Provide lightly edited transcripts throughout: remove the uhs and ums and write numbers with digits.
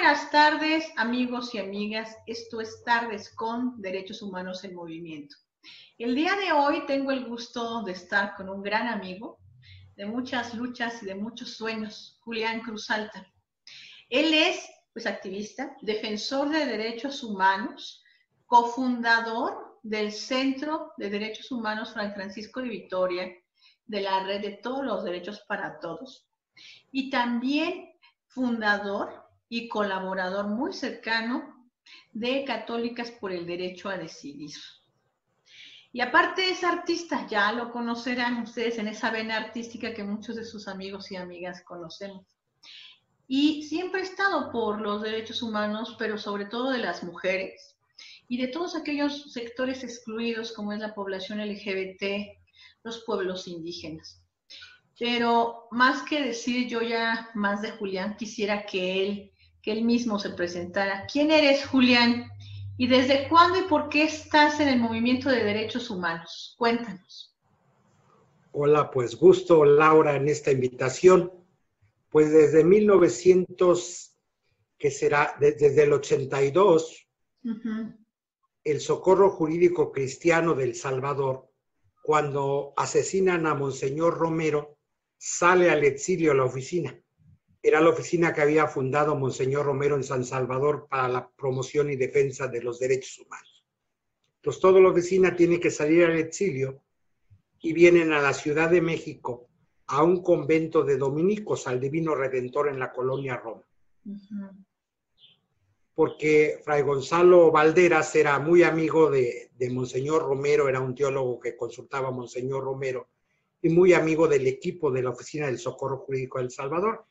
buenas tardes, amigos y amigas. Esto es Tardes con Derechos Humanos en Movimiento. El día de hoy tengo el gusto de estar con un gran amigo de muchas luchas y de muchos sueños, Julián Cruzalta. Él es, activista, defensor de derechos humanos, cofundador del Centro de Derechos Humanos Fray Francisco de Vitoria, de la Red de Todos los Derechos para Todos, y también fundador y colaborador muy cercano de Católicas por el Derecho a Decidir. Y aparte es artista, ya lo conocerán ustedes en esa vena artística que muchos de sus amigos y amigas conocemos. Y siempre ha estado por los derechos humanos, pero sobre todo de las mujeres y de todos aquellos sectores excluidos como es la población LGBT, los pueblos indígenas. Pero más que decir yo ya más de Julián, quisiera que él mismo se presentara. ¿Quién eres, Julián? ¿Y desde cuándo y por qué estás en el movimiento de derechos humanos? Cuéntanos. Hola, pues gusto, Laura, en esta invitación. Pues desde 1900, que será desde el 82, el Socorro Jurídico Cristiano del Salvador, cuando asesinan a Monseñor Romero, sale al exilio a la oficina. Era la oficina que había fundado Monseñor Romero en San Salvador para la promoción y defensa de los derechos humanos. Entonces, toda la oficina tiene que salir al exilio y vienen a la Ciudad de México a un convento de dominicos, al Divino Redentor en la colonia Roma. Porque Fray Gonzalo Valderas era muy amigo de Monseñor Romero, era un teólogo que consultaba a Monseñor Romero, y muy amigo del equipo de la Oficina del Socorro Jurídico de El Salvador.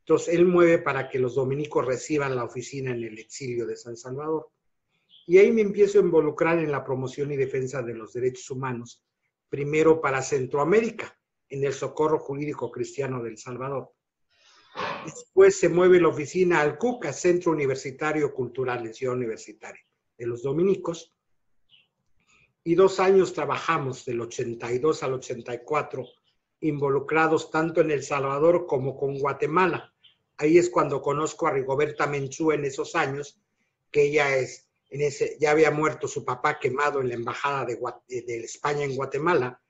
Entonces, él mueve para que los dominicos reciban la oficina en el exilio de San Salvador. Y ahí me empiezo a involucrar en la promoción y defensa de los derechos humanos, primero para Centroamérica, en el Socorro Jurídico Cristiano de El Salvador. Después se mueve la oficina al CUCA, Centro Universitario Cultural de Ciudad Universitaria, de los dominicos. Y 2 años trabajamos, del 82 al 84, involucrados tanto en El Salvador como con Guatemala. Ahí es cuando conozco a Rigoberta Menchú en esos años, que ella ya había muerto su papá quemado en la embajada de España en Guatemala.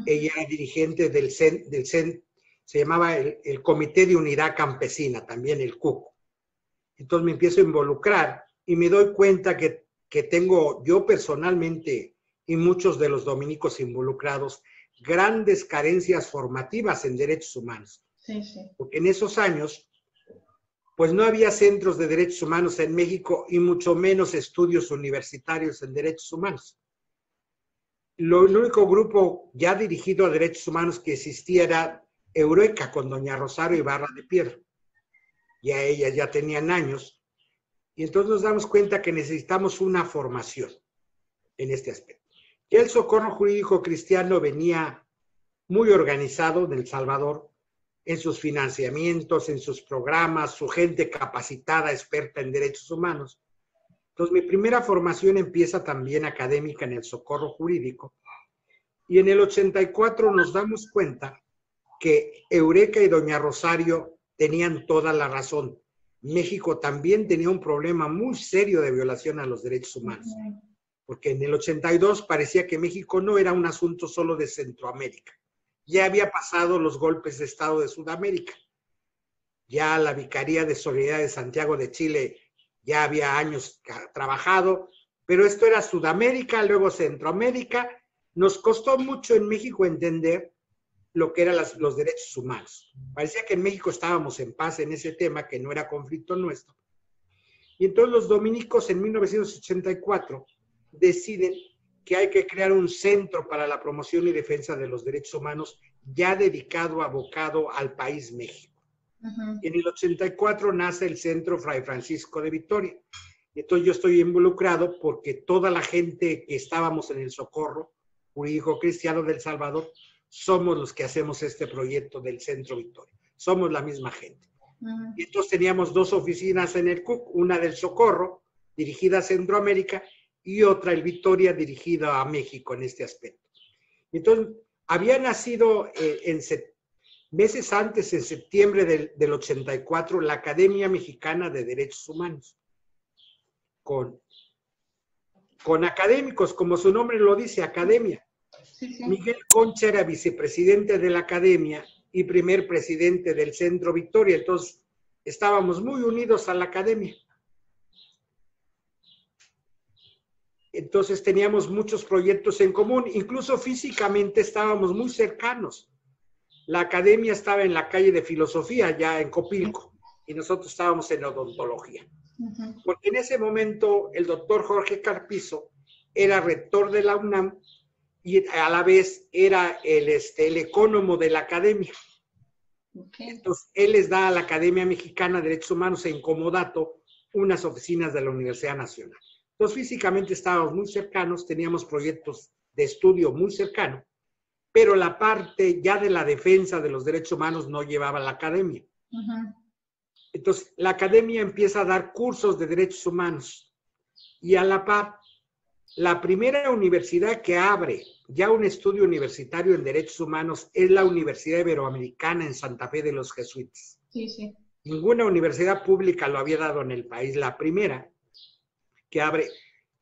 Ella era dirigente se llamaba el Comité de Unidad Campesina, también el CUC. Entonces me empiezo a involucrar y me doy cuenta que tengo yo personalmente y muchos de los dominicos involucrados grandes carencias formativas en derechos humanos. Sí, sí. Porque en esos años, pues no había centros de derechos humanos en México y mucho menos estudios universitarios en derechos humanos. El único grupo ya dirigido a derechos humanos que existía era Eureka, con doña Rosario Ibarra de Piedra. Ya ellas ya tenían años. Y entonces nos damos cuenta que necesitamos una formación en este aspecto. Ya el Socorro Jurídico Cristiano venía muy organizado en El Salvador, en sus financiamientos, en sus programas, su gente capacitada, experta en derechos humanos. Entonces, mi primera formación empieza también académica en el Socorro Jurídico. Y en el 84 nos damos cuenta que Eureka y doña Rosario tenían toda la razón. México también tenía un problema muy serio de violación a los derechos humanos. Porque en el 82 parecía que México no era un asunto solo de Centroamérica. Ya había pasado los golpes de Estado de Sudamérica. Ya la Vicaría de Solidaridad de Santiago de Chile ya había años trabajado, pero esto era Sudamérica, luego Centroamérica. Nos costó mucho en México entender lo que eran los derechos humanos. Parecía que en México estábamos en paz en ese tema, que no era conflicto nuestro. Y entonces los dominicos en 1984 deciden que hay que crear un centro para la promoción y defensa de los derechos humanos ya dedicado, abocado al país México. En el 84 nace el Centro Fray Francisco de Vitoria. Entonces yo estoy involucrado porque toda la gente que estábamos en el Socorro Jurídico Cristiano del Salvador somos los que hacemos este proyecto del Centro Vitoria. Somos la misma gente. Y entonces teníamos 2 oficinas en el CUC, una del Socorro, dirigida a Centroamérica, y otra, el Vitoria, dirigida a México en este aspecto. Entonces, había nacido Meses antes, en septiembre del 84, la Academia Mexicana de Derechos Humanos, con académicos, como su nombre lo dice, academia. Sí, sí. Miguel Concha era vicepresidente de la academia y primer presidente del Centro Victoria, entonces estábamos muy unidos a la academia. Entonces teníamos muchos proyectos en común, incluso físicamente estábamos muy cercanos. La academia estaba en la calle de Filosofía, ya en Copilco, y nosotros estábamos en odontología. Porque en ese momento el doctor Jorge Carpizo era rector de la UNAM y a la vez era el ecónomo de la academia. Entonces, él les da a la Academia Mexicana de Derechos Humanos en comodato unas oficinas de la Universidad Nacional. Entonces, físicamente estábamos muy cercanos, teníamos proyectos de estudio muy cercanos, pero la parte ya de la defensa de los derechos humanos no llevaba la academia. Entonces, la academia empieza a dar cursos de derechos humanos y a la par, la primera universidad que abre ya un estudio universitario en derechos humanos es la Universidad Iberoamericana en Santa Fe de los Jesuitas. Sí, sí. Ninguna universidad pública lo había dado en el país. La primera que abre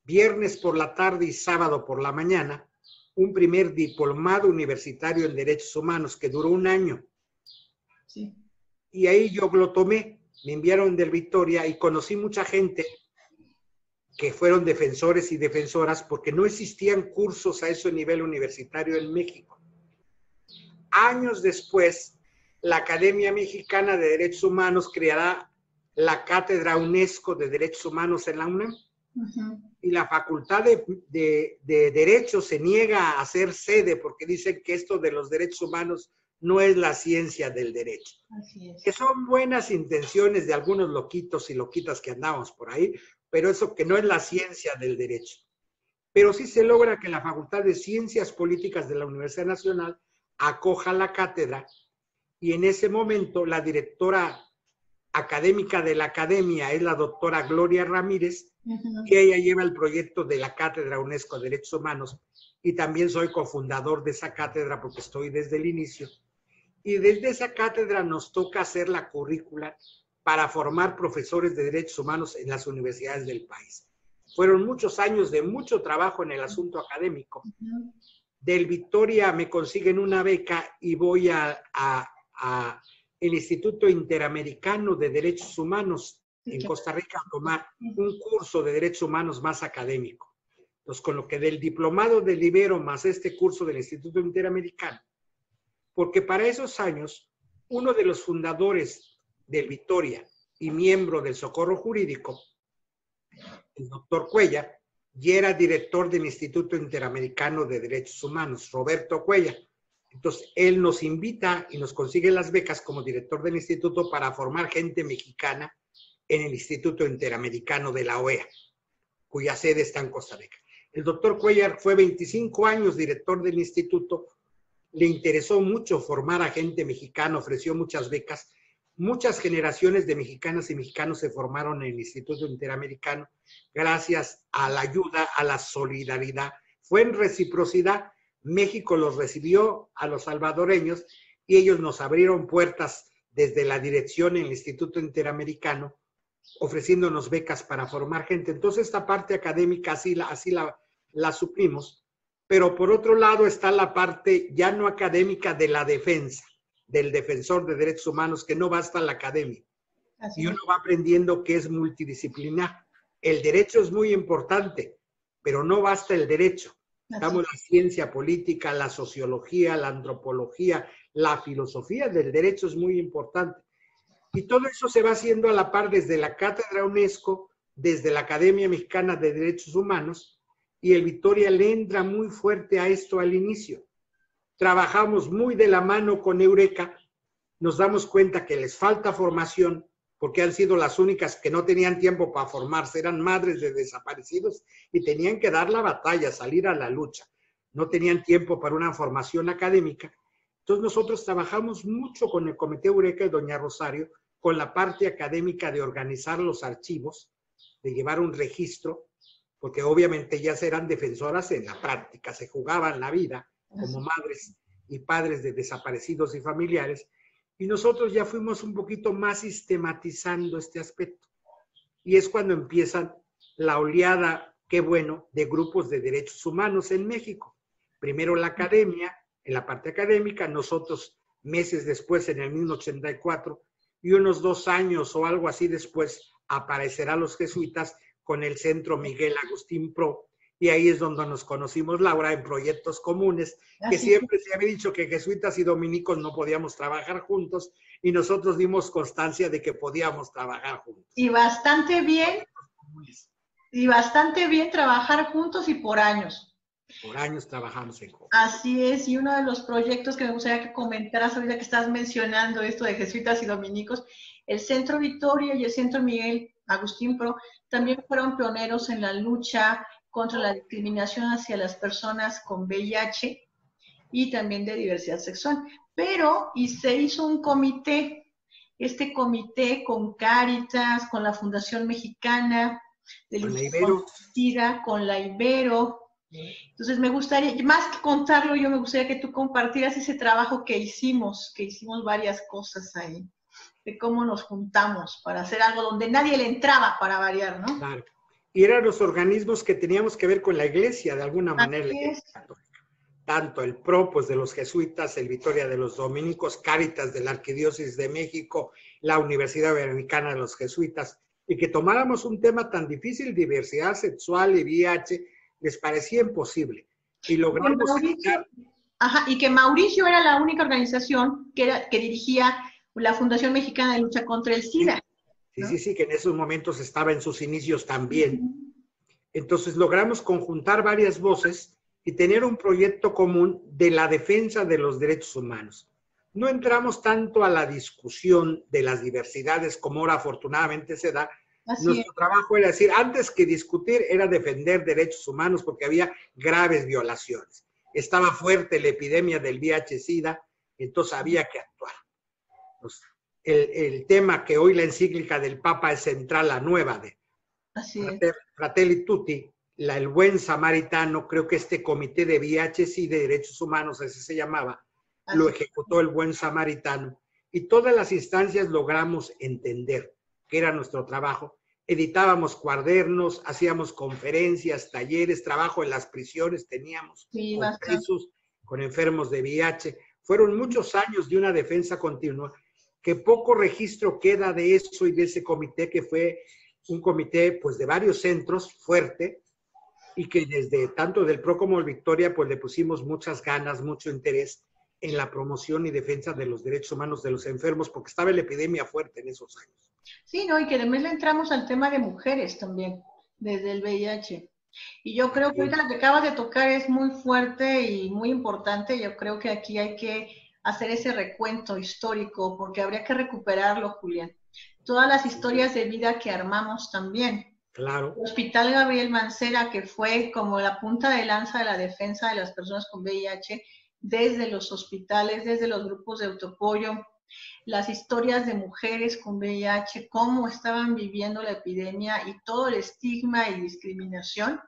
viernes por la tarde y sábado por la mañana un primer diplomado universitario en derechos humanos que duró un año. Sí. Y ahí yo lo tomé, me enviaron del Victoria y conocí mucha gente que fueron defensores y defensoras porque no existían cursos a ese nivel universitario en México. Años después, la Academia Mexicana de Derechos Humanos creará la Cátedra UNESCO de Derechos Humanos en la UNAM. Y la Facultad de Derecho se niega a hacer sede porque dicen que esto de los derechos humanos no es la ciencia del derecho. Así es. Que son buenas intenciones de algunos loquitos y loquitas que andamos por ahí, pero eso que no es la ciencia del derecho. Pero sí se logra que la Facultad de Ciencias Políticas de la Universidad Nacional acoja la cátedra y en ese momento la directora académica de la academia es la doctora Gloria Ramírez y ella lleva el proyecto de la Cátedra UNESCO de Derechos Humanos y también soy cofundador de esa cátedra porque estoy desde el inicio. Y desde esa cátedra nos toca hacer la currícula para formar profesores de derechos humanos en las universidades del país. Fueron muchos años de mucho trabajo en el asunto académico. Del Victoria me consiguen una beca y voy el Instituto Interamericano de Derechos Humanos en Costa Rica a tomar un curso de derechos humanos más académico. Entonces, con lo que del diplomado del Ibero más este curso del Instituto Interamericano, porque para esos años, uno de los fundadores del Victoria y miembro del Socorro Jurídico, el doctor Cuellar, ya era director del Instituto Interamericano de Derechos Humanos, Roberto Cuellar. Entonces, él nos invita y nos consigue las becas como director del instituto para formar gente mexicana en el Instituto Interamericano de la OEA, cuya sede está en Costa Rica. El doctor Cuellar fue 25 años director del instituto, le interesó mucho formar a gente mexicana, ofreció muchas becas, muchas generaciones de mexicanas y mexicanos se formaron en el Instituto Interamericano gracias a la ayuda, a la solidaridad. Fue en reciprocidad. México los recibió a los salvadoreños y ellos nos abrieron puertas desde la dirección en el Instituto Interamericano, ofreciéndonos becas para formar gente. Entonces, esta parte académica así la suplimos, pero por otro lado está la parte ya no académica de la defensa, del defensor de derechos humanos, que no basta la academia. Así y uno va aprendiendo que es multidisciplinar. El derecho es muy importante, pero no basta el derecho. Estamos la ciencia política, la sociología, la antropología, la filosofía del derecho es muy importante. Y todo eso se va haciendo a la par desde la Cátedra UNESCO, desde la Academia Mexicana de Derechos Humanos, y el Victoria le entra muy fuerte a esto al inicio. Trabajamos muy de la mano con Eureka, nos damos cuenta que les falta formación, porque han sido las únicas que no tenían tiempo para formarse, eran madres de desaparecidos y tenían que dar la batalla, salir a la lucha. No tenían tiempo para una formación académica. Entonces nosotros trabajamos mucho con el Comité Eureka y doña Rosario, con la parte académica de organizar los archivos, de llevar un registro, porque obviamente ellas eran defensoras en la práctica, se jugaban la vida como madres y padres de desaparecidos y familiares, Y nosotros ya fuimos un poquito más sistematizando este aspecto. Y es cuando empiezan la oleada, qué bueno, de grupos de derechos humanos en México. Primero la academia, en la parte académica, nosotros meses después, en el mismo 84, y unos 2 años o algo así después, aparecerán los jesuitas con el Centro Miguel Agustín Pro, y ahí es donde nos conocimos, Laura, en proyectos comunes, que siempre se había dicho que jesuitas y dominicos no podíamos trabajar juntos, y nosotros dimos constancia de que podíamos trabajar juntos. Y bastante bien trabajar juntos y por años. Por años trabajamos en conjunto. Así es, y uno de los proyectos que me gustaría que comentaras ahorita que estás mencionando esto de jesuitas y dominicos, el Centro Victoria y el Centro Miguel Agustín Pro también fueron pioneros en la lucha contra la discriminación hacia las personas con VIH y también de diversidad sexual. Pero, y se hizo un comité, este comité con Cáritas, con la Fundación Mexicana de Con la Lucha Ibero. contra el SIDA, con la Ibero. Entonces me gustaría, más que contarlo, yo me gustaría que tú compartieras ese trabajo que hicimos varias cosas ahí, de cómo nos juntamos para hacer algo donde nadie le entraba para variar, ¿no? Claro. Y eran los organismos que teníamos que ver con la iglesia, de alguna manera. Tanto el PRO, pues de los jesuitas, el Victoria de los dominicos, Cáritas de la Arquidiócesis de México, la Universidad Americana de los Jesuitas, y que tomáramos un tema tan difícil, diversidad sexual y VIH, les parecía imposible. Y logramos... Y que Mauricio era la única organización que dirigía la Fundación Mexicana de Lucha contra el SIDA. Sí, que en esos momentos estaba en sus inicios también. Entonces logramos conjuntar varias voces y tener un proyecto común de la defensa de los derechos humanos. No entramos tanto a la discusión de las diversidades como ahora afortunadamente se da. Nuestro trabajo era decir, antes que discutir, era defender derechos humanos porque había graves violaciones. Estaba fuerte la epidemia del VIH-Sida, entonces había que actuar. Entonces, el tema que hoy la encíclica del Papa es central, la nueva de Fratelli Tutti, el buen samaritano, creo que este comité de VIH-Sida de derechos humanos, así se llamaba, lo ejecutó el buen samaritano, y todas las instancias logramos entender que era nuestro trabajo. Editábamos cuadernos, hacíamos conferencias, talleres, trabajo en las prisiones teníamos, con presos, con enfermos de VIH. Fueron muchos años de una defensa continua, que poco registro queda de eso y de ese comité, que fue un comité pues de varios centros, fuerte, y que desde tanto del PRO como el Victoria pues le pusimos muchas ganas, mucho interés en la promoción y defensa de los derechos humanos de los enfermos, porque estaba la epidemia fuerte en esos años. Sí, ¿no? Y que además le entramos al tema de mujeres también, desde el VIH. Y yo creo que ahorita lo que acabas de tocar es muy fuerte y muy importante. Yo creo que aquí hay que hacer ese recuento histórico, porque habría que recuperarlo, Julián. Todas las historias de vida que armamos también. Claro. El Hospital Gabriel Mancera, que fue como la punta de lanza de la defensa de las personas con VIH, desde los hospitales, desde los grupos de autoapoyo, las historias de mujeres con VIH, cómo estaban viviendo la epidemia y todo el estigma y discriminación,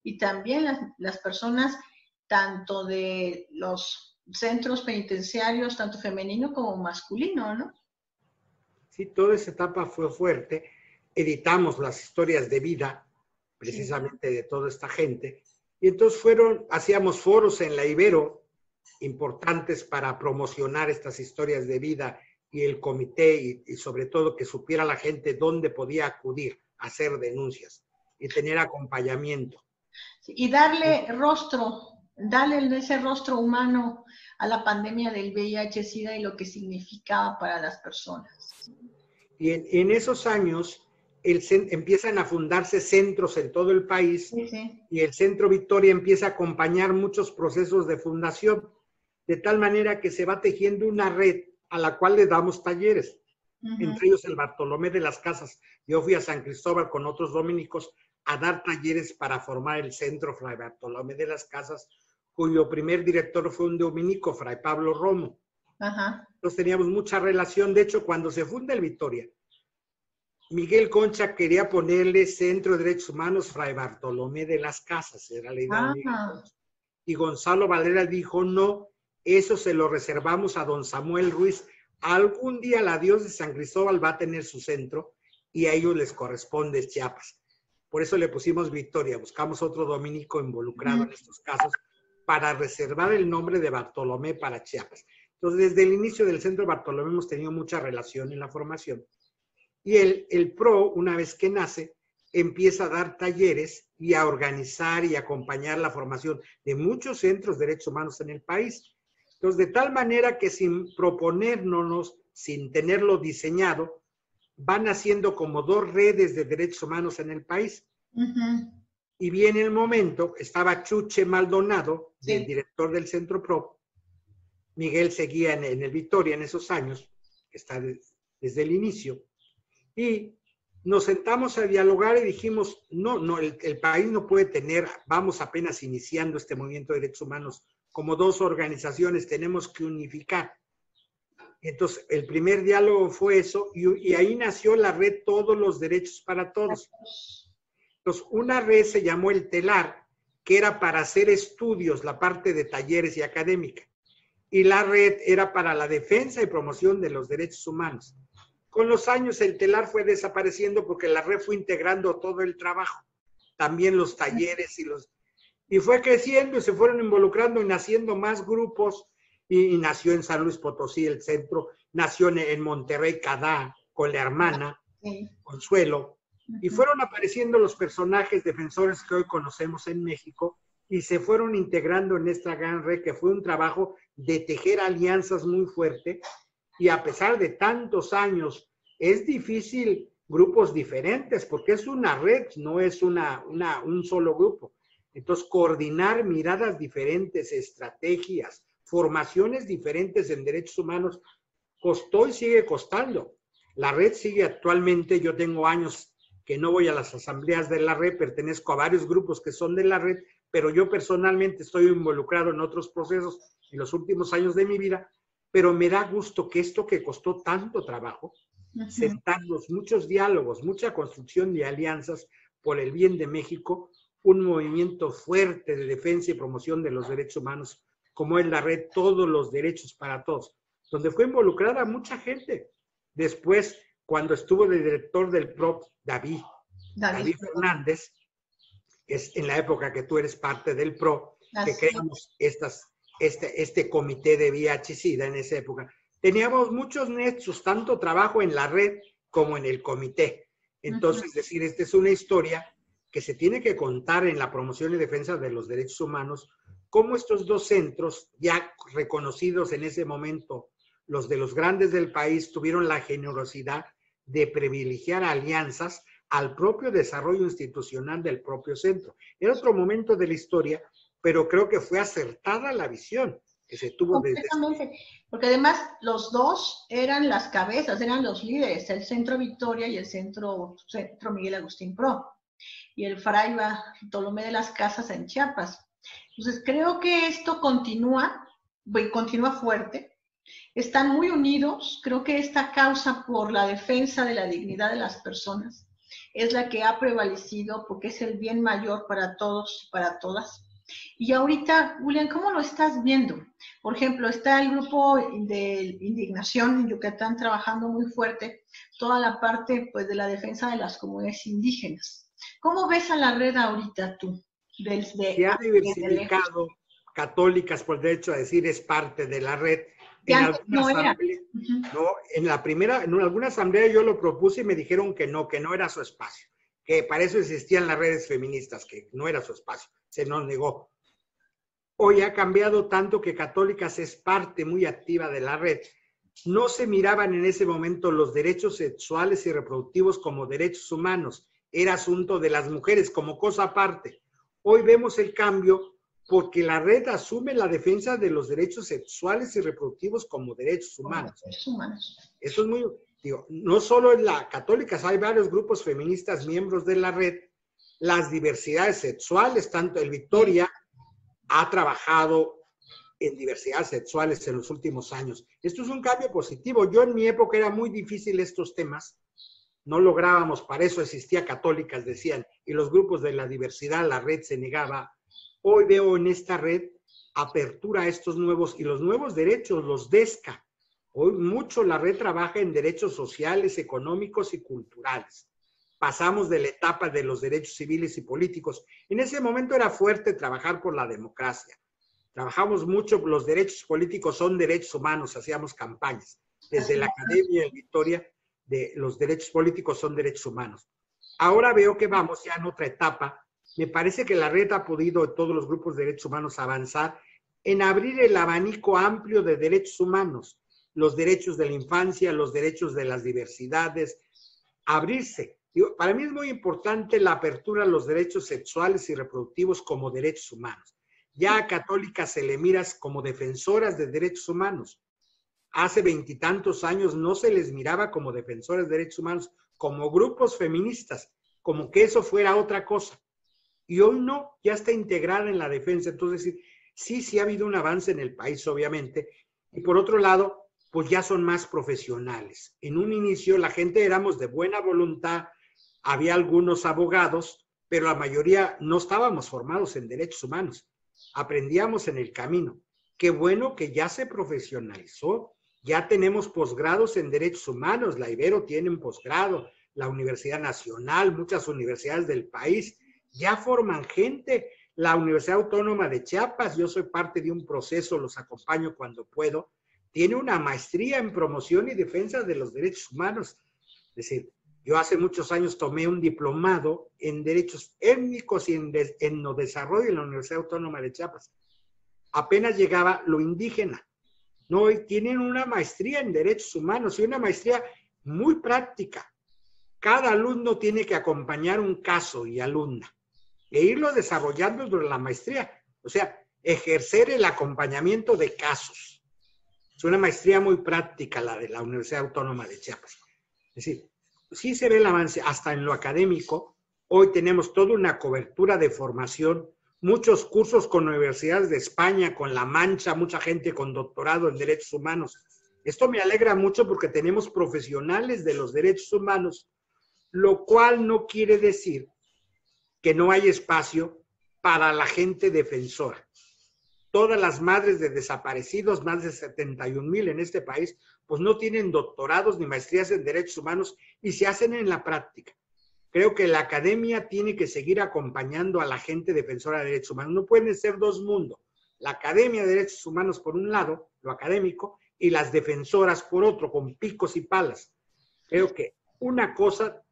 y también las personas tanto de los centros penitenciarios, tanto femenino como masculino, ¿no? Sí, toda esa etapa fue fuerte. Editamos las historias de vida, precisamente de toda esta gente, y entonces hacíamos foros en la Ibero importantes para promocionar estas historias de vida y el comité, y sobre todo que supiera la gente dónde podía acudir a hacer denuncias y tener acompañamiento. Y darle ese rostro humano a la pandemia del VIH-Sida y lo que significaba para las personas. Y en esos años empiezan a fundarse centros en todo el país, y el Centro Victoria empieza a acompañar muchos procesos de fundación, de tal manera que se va tejiendo una red a la cual le damos talleres, entre ellos el Bartolomé de las Casas. Yo fui a San Cristóbal con otros dominicos a dar talleres para formar el Centro Fray Bartolomé de las Casas, cuyo primer director fue un dominico, Fray Pablo Romo. Entonces teníamos mucha relación. De hecho, cuando se funda el Victoria, Miguel Concha quería ponerle Centro de Derechos Humanos Fray Bartolomé de las Casas, era la idea de Miguel Concha. Y Gonzalo Valera dijo, no, eso se lo reservamos a don Samuel Ruiz, Algún día la Dios de San Cristóbal va a tener su centro y a ellos les corresponde Chiapas. Por eso le pusimos Victoria, buscamos otro dominico involucrado en estos casos para reservar el nombre de Bartolomé para Chiapas. Entonces, desde el inicio del Centro Bartolomé hemos tenido mucha relación en la formación. Y el PRO, una vez que nace, empieza a dar talleres y a organizar y acompañar la formación de muchos centros de derechos humanos en el país. Entonces, de tal manera que sin proponérnoslos, sin tenerlo diseñado, van haciendo como 2 redes de derechos humanos en el país. Y viene el momento, estaba Chuche Maldonado, el director del Centro PRO, Miguel seguía en el Victoria en esos años, está desde el inicio, y nos sentamos a dialogar y dijimos, no, el país no puede tener, vamos apenas iniciando este movimiento de derechos humanos, como 2 organizaciones, tenemos que unificar. Entonces, el primer diálogo fue eso, y ahí nació la red Todos los Derechos para Todos. Entonces, una red se llamó el TELAR, que era para hacer estudios, la parte de talleres y académica. Y la red era para la defensa y promoción de los derechos humanos. Con los años el TELAR fue desapareciendo porque la red fue integrando todo el trabajo, también los talleres y fue creciendo y se fueron involucrando y naciendo más grupos y nació en San Luis Potosí el centro, nació en Monterrey Cadá con la hermana Consuelo y fueron apareciendo los personajes defensores que hoy conocemos en México y se fueron integrando en esta gran red que fue un trabajo de tejer alianzas muy fuerte y a pesar de tantos años es difícil grupos diferentes porque es una red, no es un solo grupo. Entonces coordinar miradas diferentes, estrategias, formaciones diferentes en derechos humanos costó y sigue costando. La red sigue actualmente, yo tengo años que no voy a las asambleas de la red, pertenezco a varios grupos que son de la red, pero yo personalmente estoy involucrado en otros procesos en los últimos años de mi vida, pero me da gusto que esto que costó tanto trabajo, sentarnos, muchos diálogos, mucha construcción de alianzas por el bien de México, un movimiento fuerte de defensa y promoción de los derechos humanos, como es la red Todos los Derechos para Todos, donde fue involucrada mucha gente. Después, cuando estuvo de director del PRO, David Fernández, que es en la época que tú eres parte del PRO, que creamos este comité de VIH-Sida en esa época. Teníamos muchos nexos, tanto trabajo en la red como en el comité. Entonces, decir, esta es una historia que se tiene que contar en la promoción y defensa de los derechos humanos, cómo estos 2 centros, ya reconocidos en ese momento, los de los grandes del país, tuvieron la generosidad de privilegiar alianzas al propio desarrollo institucional del propio centro. Era otro momento de la historia, pero creo que fue acertada la visión que se tuvo desde... Porque además los 2 eran las cabezas, eran los líderes, el Centro Victoria y el Centro Miguel Agustín PRO, y el Fray Bartolomé de las Casas en Chiapas. Entonces creo que esto continúa fuerte, están muy unidos, creo que esta causa por la defensa de la dignidad de las personas es la que ha prevalecido porque es el bien mayor para todos y para todas. Y ahorita, Julián, ¿cómo lo estás viendo? Por ejemplo, está el grupo de Indignación en Yucatán trabajando muy fuerte, toda la parte pues, de la defensa de las comunidades indígenas. ¿Cómo ves a la red ahorita tú? Se ha diversificado, católicas por derecho a decir es parte de la red. En alguna asamblea yo lo propuse y me dijeron que no era su espacio, que para eso existían las redes feministas, que no era su espacio, se nos negó. Hoy ha cambiado tanto que Católicas es parte muy activa de la red. No se miraban en ese momento los derechos sexuales y reproductivos como derechos humanos, era asunto de las mujeres como cosa aparte. Hoy vemos el cambio porque la red asume la defensa de los derechos sexuales y reproductivos como derechos humanos. Eso es muy, no solo en la Católicas, hay varios grupos feministas miembros de la red, las diversidades sexuales, tanto el Victoria ha trabajado en diversidades sexuales en los últimos años. Esto es un cambio positivo. Yo en mi época era muy difícil estos temas, no lográbamos, para eso existía Católicas, decían, y los grupos de la diversidad, la red se negaba. Hoy veo en esta red apertura a estos nuevos, y los nuevos derechos, los DESCA, Hoy mucho la red trabaja en derechos sociales, económicos y culturales. Pasamos de la etapa de los derechos civiles y políticos. En ese momento era fuerte trabajar por la democracia. Trabajamos mucho, los derechos políticos son derechos humanos, hacíamos campañas. Desde la Academia de Victoria, de los derechos políticos son derechos humanos. Ahora veo que vamos ya en otra etapa. Me parece que la red ha podido, todos los grupos de derechos humanos, avanzar en abrir el abanico amplio de derechos humanos, los derechos de la infancia, los derechos de las diversidades, abrirse. Digo, para mí es muy importante la apertura a los derechos sexuales y reproductivos como derechos humanos. Ya a católicas se le mira como defensoras de derechos humanos. Hace 20 y tantos años no se les miraba como defensoras de derechos humanos, como grupos feministas, como que eso fuera otra cosa. Y hoy no, ya está integrada en la defensa. Entonces, sí ha habido un avance en el país, obviamente. Y por otro lado, pues ya son más profesionales. En un inicio la gente éramos de buena voluntad, había algunos abogados, pero la mayoría no estábamos formados en derechos humanos. Aprendíamos en el camino. Qué bueno que ya se profesionalizó. Ya tenemos posgrados en derechos humanos. La Ibero tiene un posgrado, la Universidad Nacional, muchas universidades del país ya forman gente. La Universidad Autónoma de Chiapas, yo soy parte de un proceso, los acompaño cuando puedo, tiene una maestría en promoción y defensa de los derechos humanos. Es decir, yo hace muchos años tomé un diplomado en derechos étnicos y en desarrollo en la Universidad Autónoma de Chiapas. Apenas llegaba lo indígena. No, y tienen una maestría en derechos humanos y una maestría muy práctica. Cada alumno tiene que acompañar un caso y alumna e irlo desarrollando durante la maestría. O sea, ejercer el acompañamiento de casos. Es una maestría muy práctica la de la Universidad Autónoma de Chiapas. Es decir, sí se ve el avance hasta en lo académico. Hoy tenemos toda una cobertura de formación, muchos cursos con universidades de España, con La Mancha, mucha gente con doctorado en derechos humanos. Esto me alegra mucho porque tenemos profesionales de los derechos humanos, lo cual no quiere decir que no hay espacio para la gente defensora. Todas las madres de desaparecidos, más de 71,000 en este país, pues no tienen doctorados ni maestrías en derechos humanos y se hacen en la práctica. Creo que la academia tiene que seguir acompañando a la gente defensora de derechos humanos. No pueden ser dos mundos. La Academia de Derechos Humanos por un lado, lo académico, y las defensoras por otro, con picos y palas. Creo que una cosa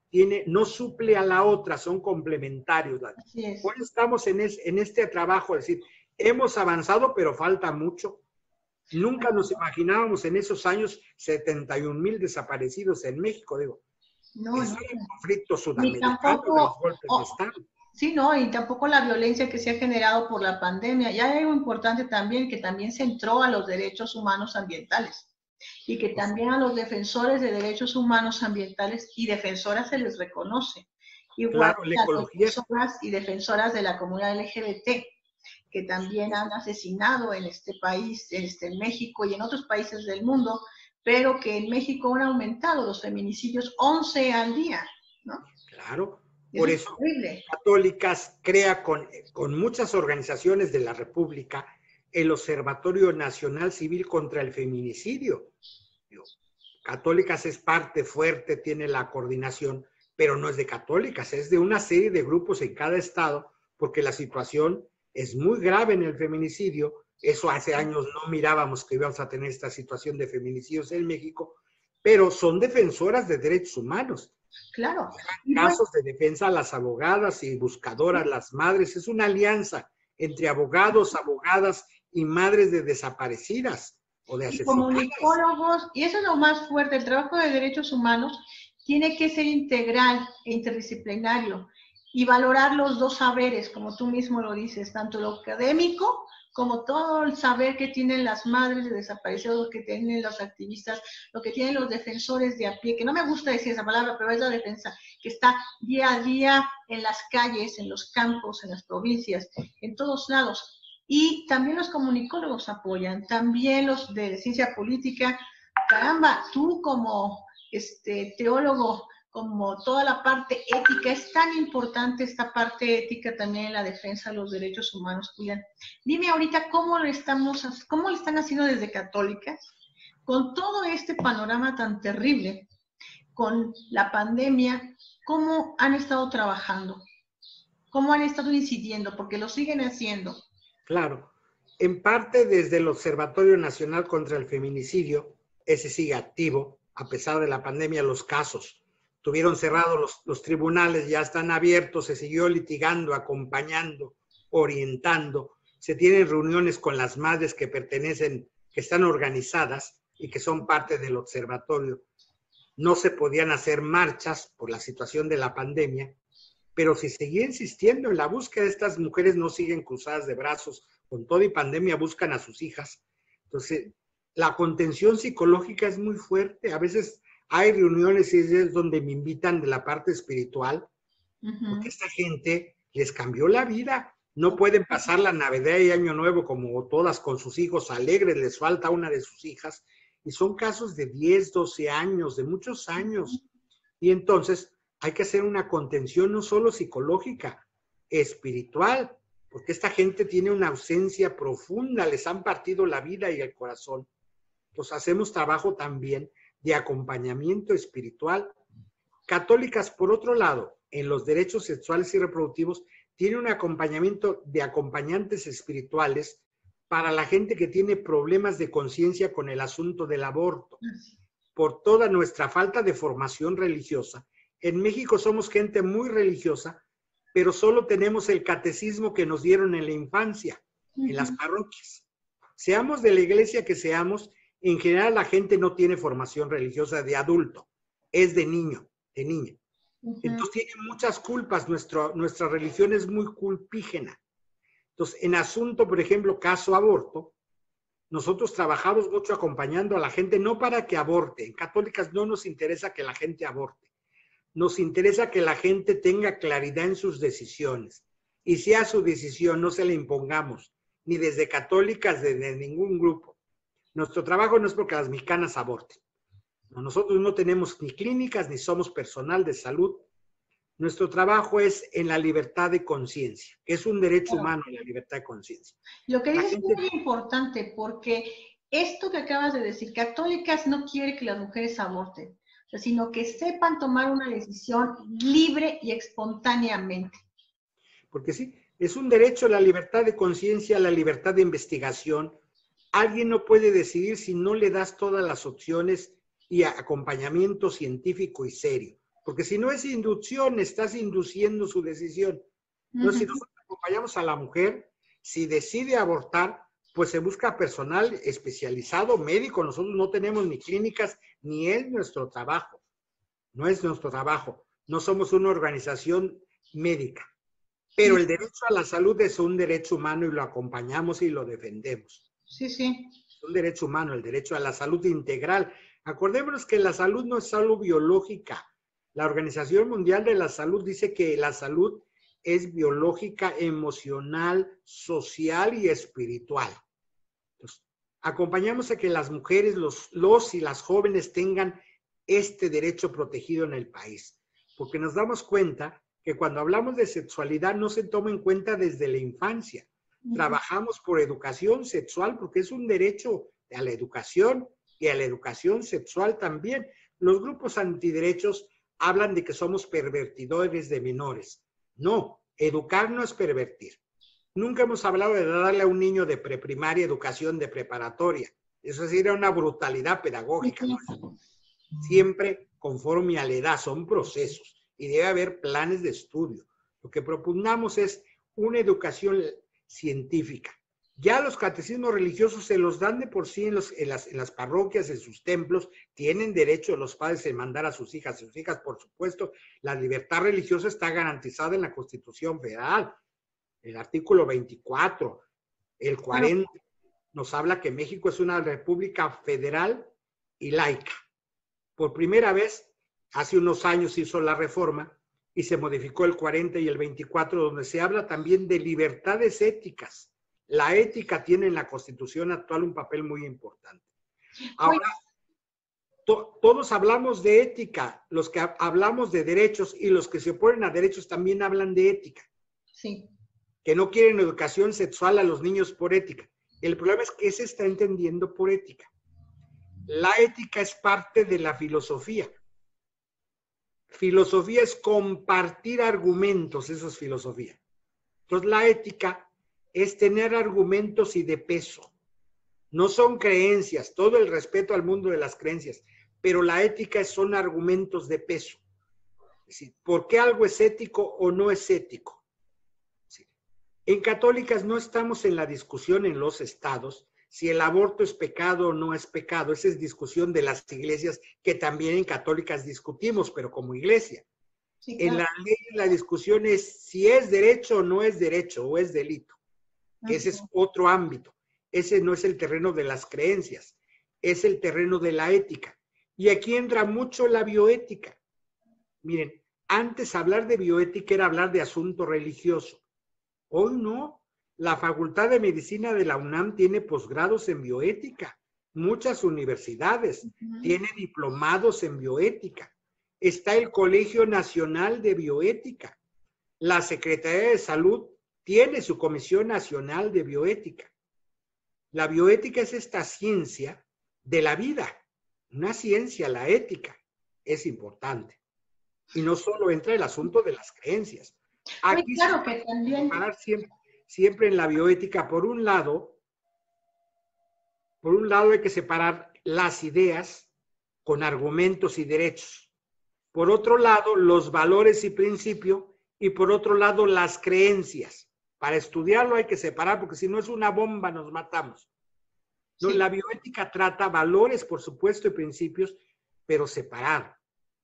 no suple a la otra, son complementarios. Hoy estamos en este trabajo, es decir, hemos avanzado, pero falta mucho. Nunca nos imaginábamos en esos años 71,000 desaparecidos en México, digo. No, es no. un conflicto sudamericano Tampoco, de los golpes de Estado. Sí, no, y tampoco la violencia que se ha generado por la pandemia. Y hay algo importante también, que también se entró a los derechos humanos ambientales y que también a los defensores de derechos humanos ambientales y defensoras se les reconoce. Igual claro, a las defensoras y defensoras de la comunidad LGBT, que también han asesinado en este país, en México y en otros países del mundo, pero que en México han aumentado los feminicidios 11 al día, ¿no? Claro, por eso horrible. Católicas crea con muchas organizaciones de la República el Observatorio Nacional Civil contra el Feminicidio. Católicas es parte fuerte, tiene la coordinación, pero no es de Católicas, es de una serie de grupos en cada estado, porque la situación es muy grave en el feminicidio. Eso hace años no mirábamos que íbamos a tener esta situación de feminicidios en México, pero son defensoras de derechos humanos. Claro. Casos de defensa a las abogadas y buscadoras, las madres, es una alianza entre abogados, abogadas y madres de desaparecidas o de asesinadas. Y comunicólogos, y eso es lo más fuerte, el trabajo de derechos humanos tiene que ser integral e interdisciplinario y valorar los dos saberes, como tú mismo lo dices, tanto lo académico como todo el saber que tienen las madres de desaparecidos, lo que tienen los activistas, lo que tienen los defensores de a pie, que no me gusta decir esa palabra, pero es la defensa, que está día a día en las calles, en los campos, en las provincias, en todos lados. Y también los comunicólogos apoyan, también los de ciencia política. Caramba, tú como teólogo, como toda la parte ética, es tan importante esta parte ética también en la defensa de los derechos humanos, Julián. Dime ahorita cómo le están haciendo desde Católicas con todo este panorama tan terrible, con la pandemia, ¿cómo han estado trabajando? ¿Cómo han estado incidiendo? Porque lo siguen haciendo. Claro. En parte desde el Observatorio Nacional contra el Feminicidio, ese sigue activo, a pesar de la pandemia, los casos. Tuvieron cerrados los tribunales, ya están abiertos, se siguió litigando, acompañando, orientando. Se tienen reuniones con las madres que pertenecen, que están organizadas y que son parte del observatorio. No se podían hacer marchas por la situación de la pandemia, pero si seguía insistiendo en la búsqueda, estas mujeres no siguen cruzadas de brazos, con todo y pandemia buscan a sus hijas. Entonces, la contención psicológica es muy fuerte. A veces hay reuniones y es donde me invitan de la parte espiritual, porque esta gente les cambió la vida. No pueden pasar la Navidad y Año Nuevo como todas con sus hijos alegres, les falta una de sus hijas. Y son casos de 10, 12 años, de muchos años. Y entonces hay que hacer una contención no solo psicológica, espiritual, porque esta gente tiene una ausencia profunda, les han partido la vida y el corazón. Pues hacemos trabajo también de acompañamiento espiritual. Católicas, por otro lado, en los derechos sexuales y reproductivos, tiene un acompañamiento de acompañantes espirituales para la gente que tiene problemas de conciencia con el asunto del aborto. Por toda nuestra falta de formación religiosa, en México somos gente muy religiosa, pero solo tenemos el catecismo que nos dieron en la infancia, en las parroquias. Seamos de la iglesia que seamos, en general la gente no tiene formación religiosa de adulto, es de niño, de niña. Entonces tiene muchas culpas, nuestra religión es muy culpígena. Entonces, en asunto, por ejemplo, caso aborto, nosotros trabajamos mucho acompañando a la gente, no para que aborte. En Católicas no nos interesa que la gente aborte. Nos interesa que la gente tenga claridad en sus decisiones. Y sea su decisión, no se la impongamos, ni desde Católicas, desde ningún grupo. Nuestro trabajo no es porque las mexicanas aborten. Nosotros no tenemos ni clínicas, ni somos personal de salud. Nuestro trabajo es en la libertad de conciencia, que es un derecho humano, la libertad de conciencia. Lo que dices es muy importante, porque esto que acabas de decir, Católicas no quiere que las mujeres aborten, sino que sepan tomar una decisión libre y espontáneamente. Porque sí, es un derecho la libertad de conciencia, la libertad de investigación. Alguien no puede decidir si no le das todas las opciones y acompañamiento científico y serio. Porque si no es inducción, estás induciendo su decisión. Entonces, si nosotros acompañamos a la mujer, si decide abortar, pues se busca personal especializado, médico. Nosotros no tenemos ni clínicas, ni es nuestro trabajo. No es nuestro trabajo. No somos una organización médica. Pero el derecho a la salud es un derecho humano y lo acompañamos y lo defendemos. Sí, sí. Es un derecho humano, el derecho a la salud integral. Acordémonos que la salud no es solo biológica. La Organización Mundial de la Salud dice que la salud es biológica, emocional, social y espiritual. Entonces, acompañamos a que las mujeres, los y las jóvenes tengan este derecho protegido en el país, porque nos damos cuenta que cuando hablamos de sexualidad no se toma en cuenta desde la infancia. Trabajamos por educación sexual porque es un derecho a la educación y a la educación sexual también. Los grupos antiderechos hablan de que somos pervertidores de menores. No, educar no es pervertir. Nunca hemos hablado de darle a un niño de preprimaria educación de preparatoria. Eso sería una brutalidad pedagógica. ¿No? Siempre conforme a la edad, son procesos y debe haber planes de estudio. Lo que propugnamos es una educación científica. Ya los catecismos religiosos se los dan de por sí en las parroquias, en sus templos. Tienen derecho los padres de mandar a sus hijas. Sus hijas, por supuesto, la libertad religiosa está garantizada en la Constitución Federal. El artículo 24, el 40, nos habla que México es una república federal y laica. Por primera vez, hace unos años se hizo la reforma y se modificó el 40 y el 24, donde se habla también de libertades éticas. La ética tiene en la Constitución actual un papel muy importante. Ahora, todos hablamos de ética, los que hablamos de derechos y los que se oponen a derechos también hablan de ética. Sí. Que no quieren educación sexual a los niños por ética. El problema es que se está entendiendo por ética. La ética es parte de la filosofía. Filosofía es compartir argumentos, eso es filosofía. Entonces la ética es tener argumentos y de peso. No son creencias, todo el respeto al mundo de las creencias, pero la ética son argumentos de peso. Es decir, ¿por qué algo es ético o no es ético? Sí. En católicas no estamos en la discusión en los estados si el aborto es pecado o no es pecado. Esa es discusión de las iglesias que también en católicas discutimos, pero como iglesia. Sí, claro. En la ley la discusión es si es derecho o no es derecho o es delito. Ese es otro ámbito. Ese no es el terreno de las creencias, es el terreno de la ética. Y aquí entra mucho la bioética. Miren, antes hablar de bioética era hablar de asunto religioso. Hoy no. La Facultad de Medicina de la UNAM tiene posgrados en bioética. Muchas universidades tienen diplomados en bioética. Está el Colegio Nacional de Bioética. La Secretaría de Salud tiene su Comisión Nacional de Bioética. La bioética es esta ciencia de la vida. Una ciencia, la ética, es importante. Y no solo entra el asunto de las creencias. Aquí claro que también separar siempre en la bioética, por un lado hay que separar las ideas con argumentos y derechos. Por otro lado, los valores y principios, y por otro lado, las creencias. Para estudiarlo hay que separar, porque si no es una bomba, nos matamos. No, sí. La bioética trata valores, por supuesto, y principios, pero separado.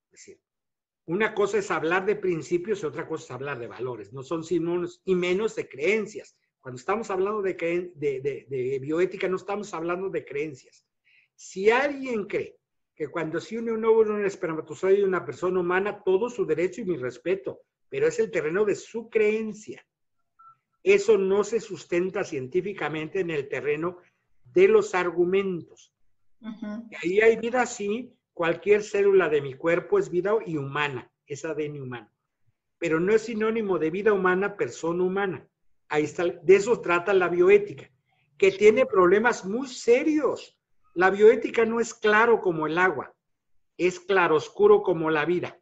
Es decir, una cosa es hablar de principios y otra cosa es hablar de valores. No son sinónimos y menos de creencias. Cuando estamos hablando de bioética, no estamos hablando de creencias. Si alguien cree que cuando se une un óvulo, un espermatozoide y una persona humana, todo su derecho y mi respeto, pero es el terreno de su creencia. Eso no se sustenta científicamente en el terreno de los argumentos. Y ahí hay vida, sí. Cualquier célula de mi cuerpo es vida y humana, es ADN humano. Pero no es sinónimo de vida humana, persona humana. Ahí está, de eso trata la bioética, que tiene problemas muy serios. La bioética no es claro como el agua, es claroscuro como la vida.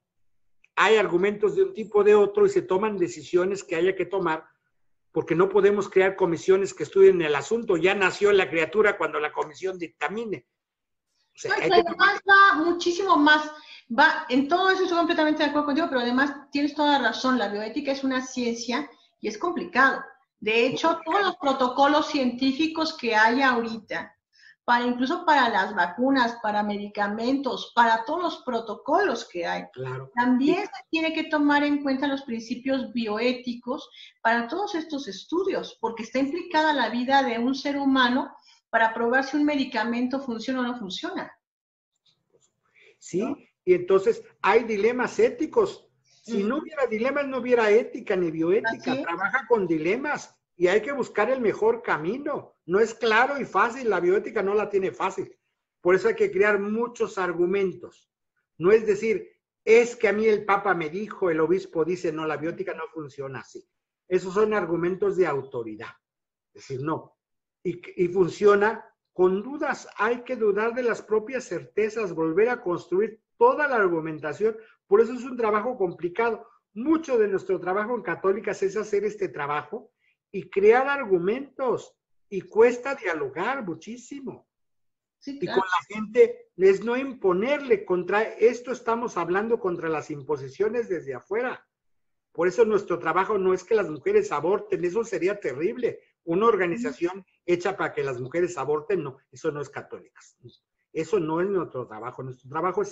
Hay argumentos de un tipo o de otro y se toman decisiones que haya que tomar, porque no podemos crear comisiones que estudien el asunto. Ya nació la criatura cuando la comisión dictamine. O sea, además va muchísimo más, va, en todo eso estoy completamente de acuerdo contigo, pero además tienes toda la razón, la bioética es una ciencia y es complicado. De hecho, todos los protocolos científicos que hay ahorita, incluso para las vacunas, para medicamentos, para todos los protocolos que hay, claro. También se tiene que tomar en cuenta los principios bioéticos para todos estos estudios, porque está implicada la vida de un ser humano para probar si un medicamento funciona o no funciona. Sí, ¿no? Y entonces hay dilemas éticos. Si no hubiera dilemas, no hubiera ética ni bioética. Trabaja con dilemas y hay que buscar el mejor camino. No es claro y fácil, la bioética no la tiene fácil. Por eso hay que crear muchos argumentos. No es decir, es que a mí el Papa me dijo, el obispo dice, no, la bioética no funciona así. Esos son argumentos de autoridad. Es decir, no. Y funciona con dudas. Hay que dudar de las propias certezas, volver a construir toda la argumentación. Por eso es un trabajo complicado. Mucho de nuestro trabajo en Católicas es hacer este trabajo y crear argumentos. Y cuesta dialogar muchísimo. Sí, claro. Y con la gente es no imponerle contra esto. Estamos hablando contra las imposiciones desde afuera. Por eso nuestro trabajo no es que las mujeres aborten, eso sería terrible. Una organización hecha para que las mujeres aborten, no, eso no es Católicas. Eso no es nuestro trabajo. Nuestro trabajo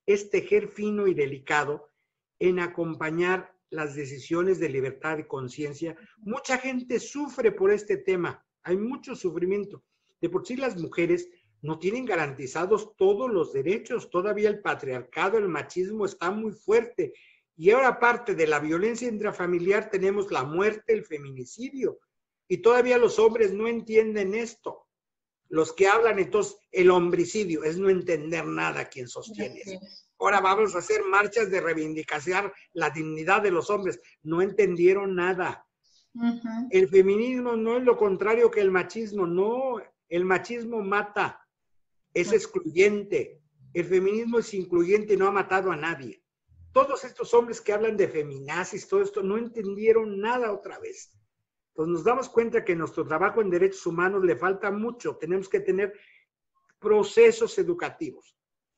es tejer fino y delicado en acompañar las decisiones de libertad y conciencia. Mucha gente sufre por este tema. Hay mucho sufrimiento. De por sí las mujeres no tienen garantizados todos los derechos. Todavía el patriarcado, el machismo está muy fuerte. Y ahora, aparte de la violencia intrafamiliar, tenemos la muerte, el feminicidio. Y todavía los hombres no entienden esto. Los que hablan, entonces, el homicidio es no entender nada quien sostiene eso. Ahora vamos a hacer marchas de reivindicación la dignidad de los hombres. No entendieron nada. El feminismo no es lo contrario que el machismo. No, el machismo mata. es excluyente. El feminismo es incluyente y no ha matado a nadie. Todos estos hombres que hablan de feminazis, todo esto, no entendieron nada otra vez. Entonces nos damos cuenta que nuestro trabajo en derechos humanos le falta mucho. Tenemos que tener procesos educativos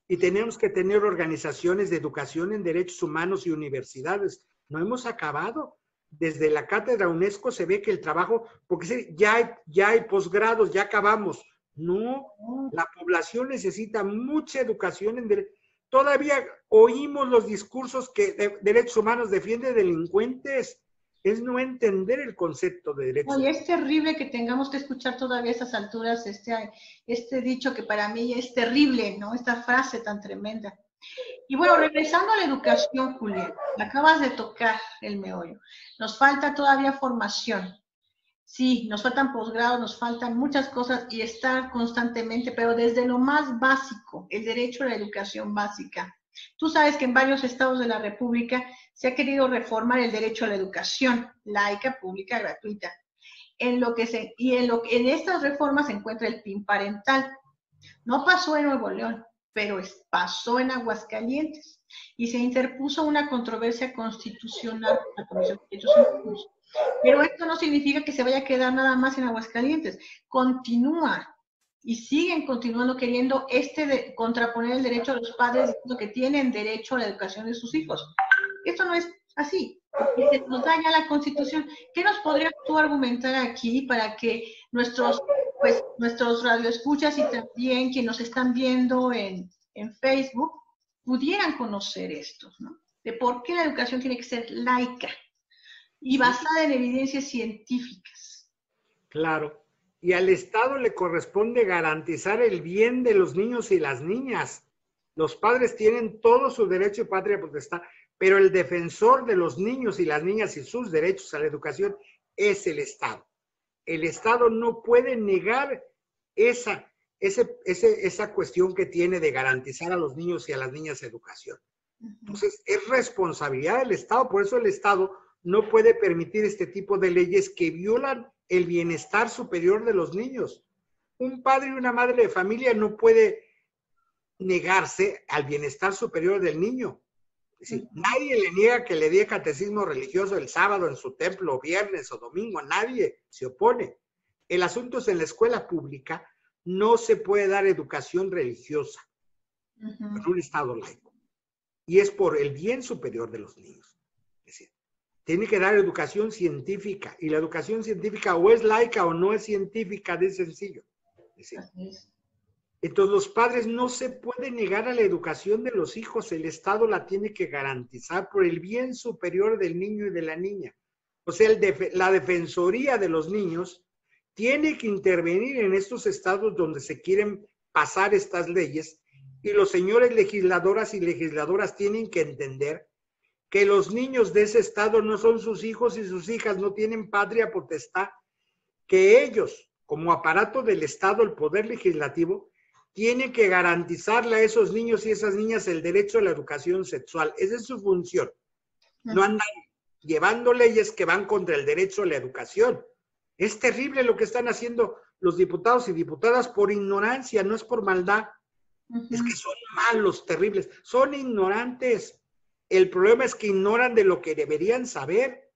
y tenemos que tener organizaciones de educación en derechos humanos y universidades. No hemos acabado. Desde la cátedra UNESCO se ve que el trabajo, porque ya hay posgrados, ya acabamos. No, la población necesita mucha educación en derechos. Todavía oímos los discursos que derechos humanos defienden delincuentes. Es no entender el concepto de derechos humanos. Es terrible que tengamos que escuchar todavía a esas alturas este dicho que para mí es terrible, ¿no? Esta frase tan tremenda. Y bueno, regresando a la educación, Julián, acabas de tocar el meollo. Nos falta todavía formación. Sí, nos faltan posgrados, nos faltan muchas cosas y estar constantemente, pero desde lo más básico, el derecho a la educación básica. Tú sabes que en varios estados de la República se ha querido reformar el derecho a la educación laica, pública, gratuita. En estas reformas se encuentra el PIN parental. No pasó en Nuevo León, pero pasó en Aguascalientes y se interpuso una controversia constitucional por la Comisión de Derechos Humanos. Pero esto no significa que se vaya a quedar nada más en Aguascalientes. Continúa y siguen continuando queriendo contraponer el derecho a los padres diciendo que tienen derecho a la educación de sus hijos. Esto no es así. Nos daña la Constitución. ¿Qué nos podrías tú argumentar aquí para que nuestros radioescuchas y también quienes nos están viendo en Facebook pudieran conocer esto, ¿no? De por qué la educación tiene que ser laica y basada en evidencias científicas? Claro. Y al Estado le corresponde garantizar el bien de los niños y las niñas. Los padres tienen todo su derecho y patria potestad, pero el defensor de los niños y las niñas y sus derechos a la educación es el Estado. El Estado no puede negar esa cuestión que tiene de garantizar a los niños y a las niñas educación. Entonces, es responsabilidad del Estado, por eso el Estado no puede permitir este tipo de leyes que violan el bienestar superior de los niños. Un padre y una madre de familia no puede negarse al bienestar superior del niño. Es decir, nadie le niega que le dé catecismo religioso el sábado en su templo, viernes o domingo, nadie se opone. El asunto es en la escuela pública, no se puede dar educación religiosa en un Estado laico. Y es por el bien superior de los niños. Es decir, tiene que dar educación científica, y la educación científica o es laica o no es científica, de sencillo. Es decir, entonces los padres no se pueden negar a la educación de los hijos, el Estado la tiene que garantizar por el bien superior del niño y de la niña. O sea, la Defensoría de los Niños tiene que intervenir en estos estados donde se quieren pasar estas leyes, y los señores legisladoras y legisladoras tienen que entender que los niños de ese estado no son sus hijos y sus hijas no tienen patria potestad, que ellos, como aparato del Estado, el poder legislativo, tienen que garantizarle a esos niños y esas niñas el derecho a la educación sexual. Esa es su función. No andan llevando leyes que van contra el derecho a la educación. Es terrible lo que están haciendo los diputados y diputadas por ignorancia, no es por maldad. Es que son malos, terribles, son ignorantes. El problema es que ignoran de lo que deberían saber.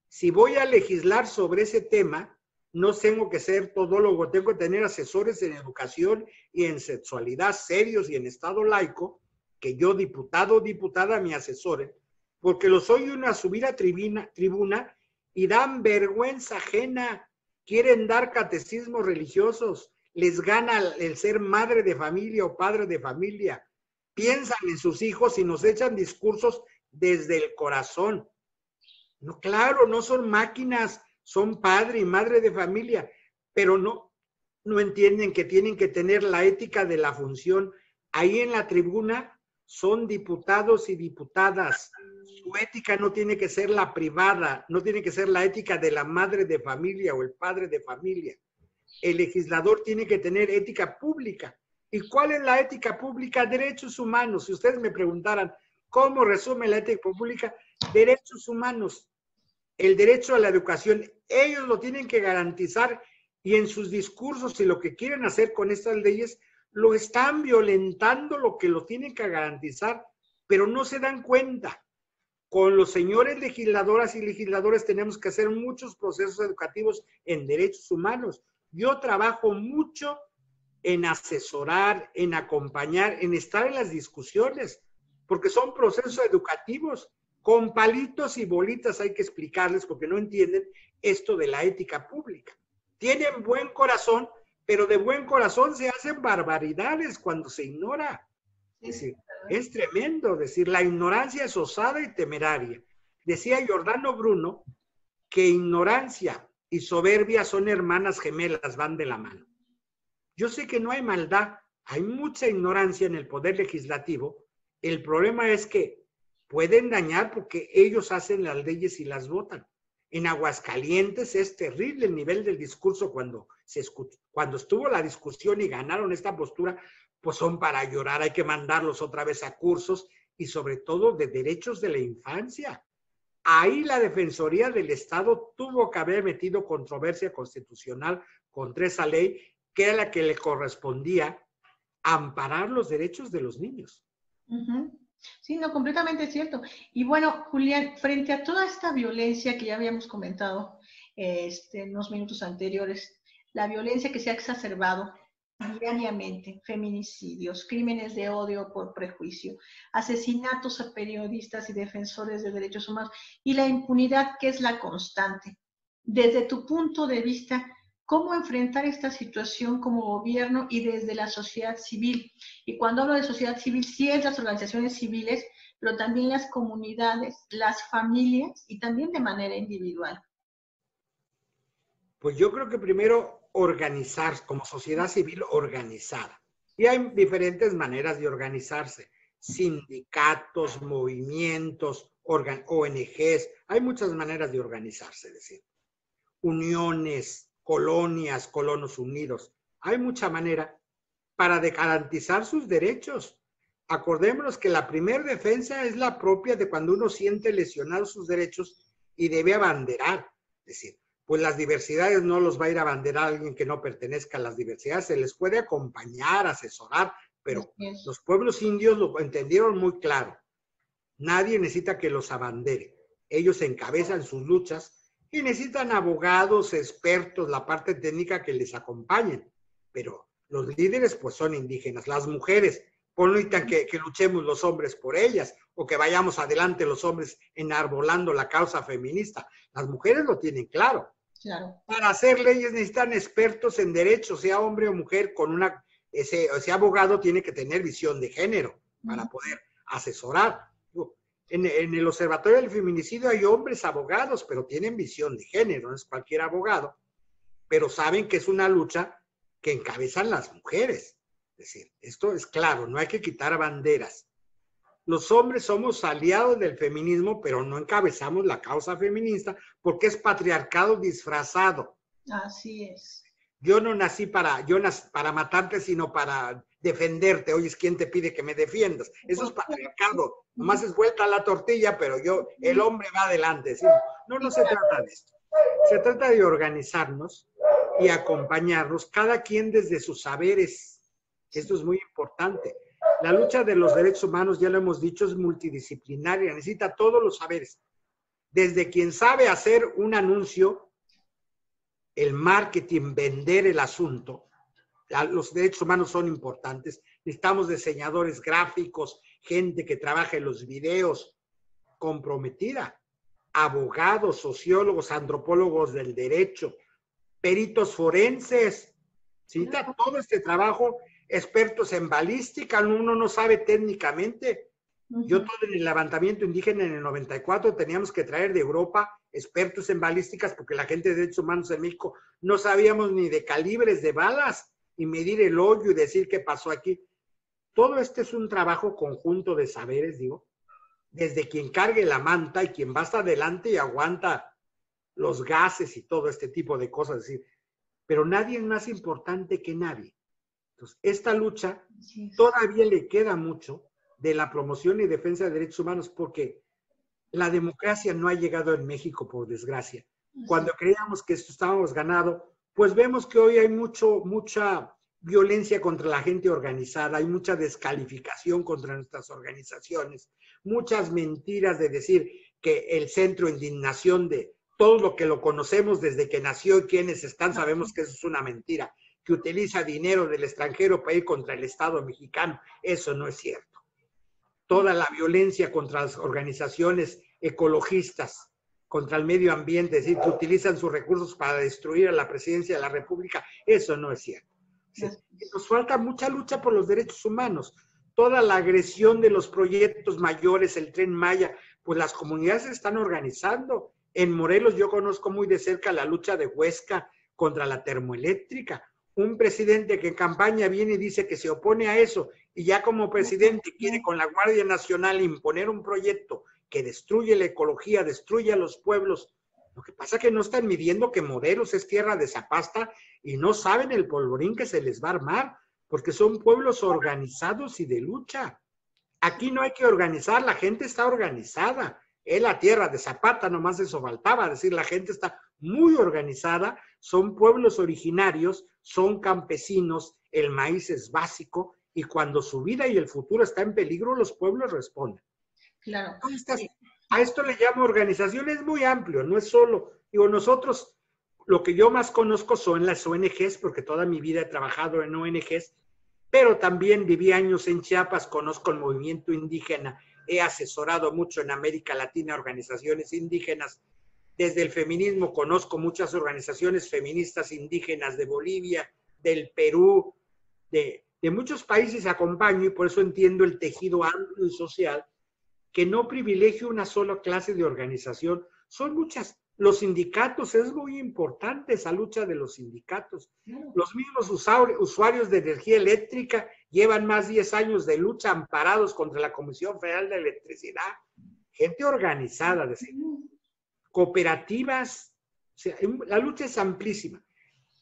Si voy a legislar sobre ese tema, no tengo que ser todólogo, tengo que tener asesores en educación y en sexualidad serios y en estado laico, que yo, diputado o diputada, me asesore, porque los oyen a subir a tribuna y dan vergüenza ajena, quieren dar catecismos religiosos, les gana el ser madre de familia o padre de familia, piensan en sus hijos y nos echan discursos desde el corazón. No, claro, no son máquinas, son padre y madre de familia, pero no entienden que tienen que tener la ética de la función. Ahí en la tribuna son diputados y diputadas. Su ética no tiene que ser la privada, no tiene que ser la ética de la madre de familia o el padre de familia. El legislador tiene que tener ética pública. ¿Y cuál es la ética pública? Derechos humanos. Si ustedes me preguntaran, ¿cómo resume la ética pública? Derechos humanos. El derecho a la educación, ellos lo tienen que garantizar, y en sus discursos y lo que quieren hacer con estas leyes lo están violentando lo que lo tienen que garantizar, pero no se dan cuenta. Con los señores legisladoras y legisladores tenemos que hacer muchos procesos educativos en derechos humanos. Yo trabajo mucho en asesorar, en acompañar, en estar en las discusiones, porque son procesos educativos. Con palitos y bolitas hay que explicarles porque no entienden esto de la ética pública. Tienen buen corazón, pero de buen corazón se hacen barbaridades cuando se ignora. Es tremendo, decir, la ignorancia es osada y temeraria. Decía Giordano Bruno que ignorancia y soberbia son hermanas gemelas, van de la mano. Yo sé que no hay maldad, hay mucha ignorancia en el poder legislativo. El problema es que pueden dañar porque ellos hacen las leyes y las votan. En Aguascalientes es terrible el nivel del discurso cuando estuvo la discusión y ganaron esta postura, pues son para llorar, hay que mandarlos otra vez a cursos y sobre todo de derechos de la infancia. Ahí la Defensoría del Estado tuvo que haber metido controversia constitucional contra esa ley, que era la que le correspondía amparar los derechos de los niños. Sí, no, completamente cierto. Y bueno, Julián, frente a toda esta violencia que ya habíamos comentado en unos minutos anteriores, la violencia que se ha exacerbado diariamente, feminicidios, crímenes de odio por prejuicio, asesinatos a periodistas y defensores de derechos humanos y la impunidad que es la constante. Desde tu punto de vista, ¿cómo enfrentar esta situación como gobierno y desde la sociedad civil? Y cuando hablo de sociedad civil, sí es las organizaciones civiles, pero también las comunidades, las familias y también de manera individual. Pues yo creo que primero organizar, como sociedad civil organizada. Y hay diferentes maneras de organizarse. Sindicatos, movimientos, ONGs, hay muchas maneras de organizarse, es decir, uniones, colonias, colonos unidos. Hay mucha manera para garantizar sus derechos. Acordémonos que la primera defensa es la propia de cuando uno siente lesionados sus derechos y debe abanderar. Es decir, pues las diversidades no los va a ir a abanderar alguien que no pertenezca a las diversidades, se les puede acompañar, asesorar, pero los pueblos indios lo entendieron muy claro. Nadie necesita que los abandere. Ellos encabezan sus luchas y necesitan abogados, expertos, la parte técnica que les acompañen. Pero los líderes pues son indígenas. Las mujeres, pues no necesitan que luchemos los hombres por ellas o que vayamos adelante los hombres enarbolando la causa feminista. Las mujeres lo tienen claro. Claro. Para hacer leyes necesitan expertos en derecho, sea hombre o mujer, con ese abogado tiene que tener visión de género para poder asesorar. En el Observatorio del Feminicidio hay hombres abogados, pero tienen visión de género, no es cualquier abogado, pero saben que es una lucha que encabezan las mujeres. Es decir, esto es claro, no hay que quitar banderas. Los hombres somos aliados del feminismo, pero no encabezamos la causa feminista porque es patriarcado disfrazado. Así es. Yo no nací para matarte, sino para defenderte. Oye, ¿quién te pide que me defiendas? Eso es patriarcado. Nomás es vuelta a la tortilla, pero el hombre va adelante. ¿Sí? No se trata de esto. Se trata de organizarnos y acompañarnos, cada quien desde sus saberes. Esto es muy importante. La lucha de los derechos humanos, ya lo hemos dicho, es multidisciplinaria, necesita todos los saberes. Desde quien sabe hacer un anuncio, el marketing, vender el asunto. Los derechos humanos son importantes. Necesitamos diseñadores gráficos, gente que trabaje en los videos, comprometida. Abogados, sociólogos, antropólogos del derecho, peritos forenses. Necesita todo este trabajo. Expertos en balística, uno no sabe técnicamente. Yo todo en el levantamiento indígena en el 94 teníamos que traer de Europa expertos en balísticas porque la gente de derechos humanos en México no sabíamos ni de calibres de balas y medir el hoyo y decir qué pasó aquí. Todo este es un trabajo conjunto de saberes, digo, desde quien cargue la manta y quien va hasta adelante y aguanta los gases y todo este tipo de cosas, es decir, pero nadie es más importante que nadie. Entonces, esta lucha todavía le queda mucho de la promoción y defensa de derechos humanos porque la democracia no ha llegado en México, por desgracia. Cuando creíamos que esto estábamos ganado, pues vemos que hoy hay mucha violencia contra la gente organizada, hay mucha descalificación contra nuestras organizaciones, muchas mentiras de decir que el centro de indignación de todo lo que lo conocemos desde que nació y quienes están, sabemos que eso es una mentira, que utiliza dinero del extranjero para ir contra el Estado mexicano, eso no es cierto. Toda la violencia contra las organizaciones ecologistas, contra el medio ambiente, es decir, que utilizan sus recursos para destruir a la presidencia de la República, eso no es cierto. Sí, nos falta mucha lucha por los derechos humanos. Toda la agresión de los proyectos mayores, el Tren Maya, pues las comunidades se están organizando. En Morelos yo conozco muy de cerca la lucha de Huesca contra la termoeléctrica. Un presidente que en campaña viene y dice que se opone a eso y ya como presidente quiere con la Guardia Nacional imponer un proyecto que destruye la ecología, destruye a los pueblos. Lo que pasa es que no están midiendo que Morelos es tierra de zapasta y no saben el polvorín que se les va a armar, porque son pueblos organizados y de lucha. Aquí no hay que organizar, la gente está organizada. Es la tierra de Zapata, nomás eso faltaba, decir, la gente está muy organizada, son pueblos originarios, son campesinos, el maíz es básico y cuando su vida y el futuro está en peligro, los pueblos responden. Claro. A esto le llamo organización, es muy amplio, no es solo, digo, nosotros, lo que yo más conozco son las ONGs, porque toda mi vida he trabajado en ONGs, pero también viví años en Chiapas, conozco el movimiento indígena, he asesorado mucho en América Latina organizaciones indígenas, desde el feminismo conozco muchas organizaciones feministas indígenas de Bolivia, del Perú, de muchos países acompaño y por eso entiendo el tejido amplio y social, que no privilegio una sola clase de organización, son muchas. Los sindicatos, es muy importante esa lucha de los sindicatos. Los mismos usuarios de energía eléctrica llevan más de 10 años de lucha amparados contra la Comisión Federal de Electricidad. Gente organizada, decir, cooperativas, o sea, la lucha es amplísima.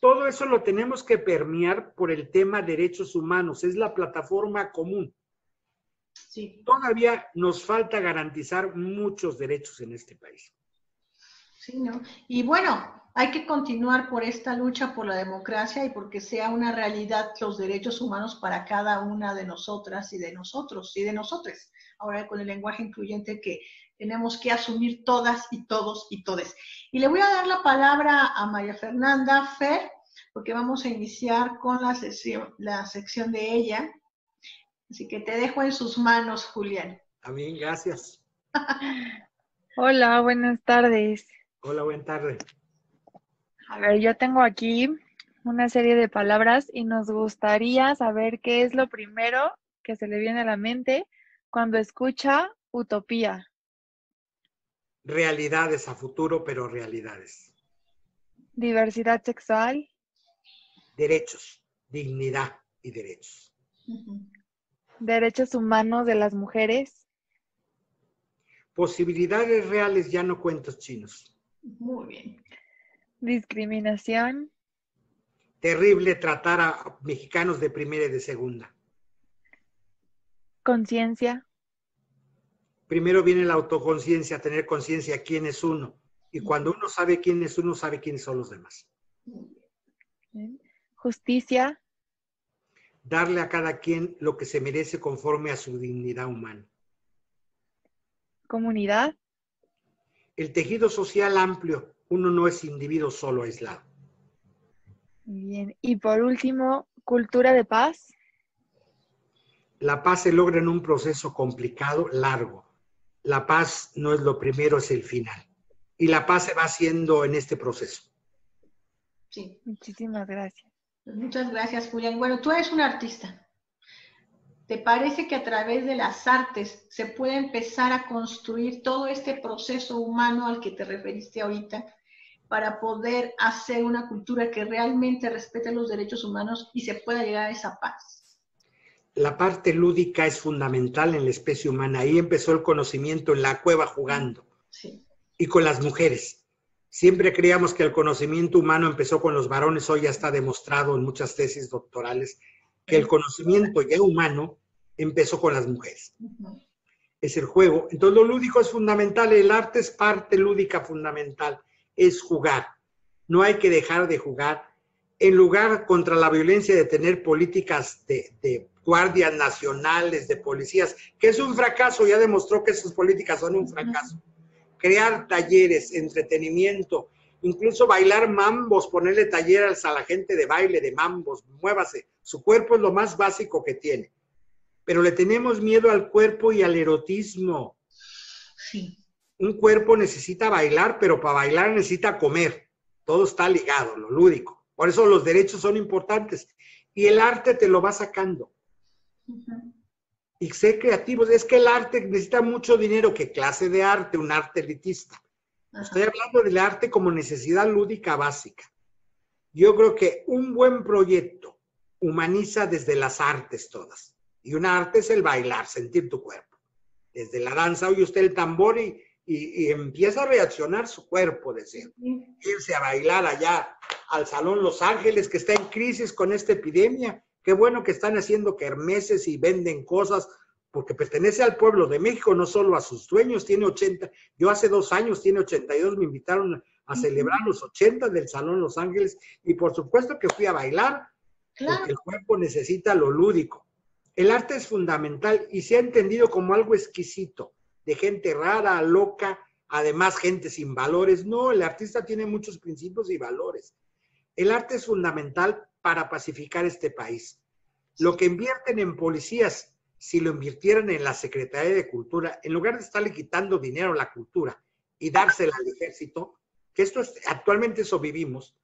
Todo eso lo tenemos que permear por el tema derechos humanos, es la plataforma común. Sí. Todavía nos falta garantizar muchos derechos en este país. Sí, ¿no? Y bueno, hay que continuar por esta lucha por la democracia y porque sea una realidad los derechos humanos para cada una de nosotras y de nosotros y de nosotres. Ahora con el lenguaje incluyente que tenemos que asumir todas y todos y todes. Y le voy a dar la palabra a María Fernanda Fer, porque vamos a iniciar con la sección de ella. Así que te dejo en sus manos, Julián. Amén, gracias. Hola, buenas tardes. Hola, buenas tardes. A ver, yo tengo aquí una serie de palabras y nos gustaría saber qué es lo primero que se le viene a la mente cuando escucha utopía. Realidades a futuro, pero realidades. Diversidad sexual. Derechos, dignidad y derechos. Derechos humanos de las mujeres. Posibilidades reales, ya no cuentos chinos. Muy bien. Discriminación. Terrible tratar a mexicanos de primera y de segunda. Conciencia. Primero viene la autoconciencia, tener conciencia de quién es uno. Y cuando uno sabe quién es uno, sabe quiénes son los demás. Justicia. Darle a cada quien lo que se merece conforme a su dignidad humana. Comunidad. El tejido social amplio, uno no es individuo solo aislado. Bien. Y por último, cultura de paz. La paz se logra en un proceso complicado, largo. La paz no es lo primero, es el final. Y la paz se va haciendo en este proceso. Sí. Muchísimas gracias. Muchas gracias, Julián. Bueno, tú eres un artista. ¿Te parece que a través de las artes se puede empezar a construir todo este proceso humano al que te referiste ahorita para poder hacer una cultura que realmente respete los derechos humanos y se pueda llegar a esa paz? La parte lúdica es fundamental en la especie humana. Ahí empezó el conocimiento en la cueva jugando. Sí. Y con las mujeres. Siempre creíamos que el conocimiento humano empezó con los varones. Hoy ya está demostrado en muchas tesis doctorales que el conocimiento ya humano empezó con las mujeres. Es el juego. Entonces lo lúdico es fundamental. El arte es parte lúdica fundamental. Es jugar. No hay que dejar de jugar. en lugar contra la violencia de tener políticas de guardias nacionales, de policías, que es un fracaso, ya demostró que esas políticas son un fracaso. Crear talleres, entretenimiento, incluso bailar mambos, ponerle talleres a la gente de baile, de mambos, muévase. Su cuerpo es lo más básico que tiene. Pero le tenemos miedo al cuerpo y al erotismo. Sí. Un cuerpo necesita bailar, pero para bailar necesita comer. Todo está ligado, lo lúdico. Por eso los derechos son importantes. Y el arte te lo va sacando. Y ser creativos. Es que el arte necesita mucho dinero. ¿Qué clase de arte? Un arte elitista. Estoy hablando del arte como necesidad lúdica básica. Yo creo que un buen proyecto humaniza desde las artes todas. Y un arte es el bailar, sentir tu cuerpo. Desde la danza oye usted el tambor y empieza a reaccionar su cuerpo, decir, irse a bailar allá al Salón Los Ángeles, que está en crisis con esta epidemia. Qué bueno que están haciendo kermeses y venden cosas, porque pertenece al pueblo de México, no solo a sus dueños. Tiene 80, yo hace 2 años, tiene 82, me invitaron a celebrar los 80 del Salón Los Ángeles, y por supuesto que fui a bailar, porque el cuerpo necesita lo lúdico. El arte es fundamental y se ha entendido como algo exquisito, de gente rara, loca, además gente sin valores. No, el artista tiene muchos principios y valores. El arte es fundamental para pacificar este país. Lo que invierten en policías, si lo invirtieran en la Secretaría de Cultura, en lugar de estarle quitando dinero a la cultura y dársela al ejército, que esto es, actualmente eso vivimos.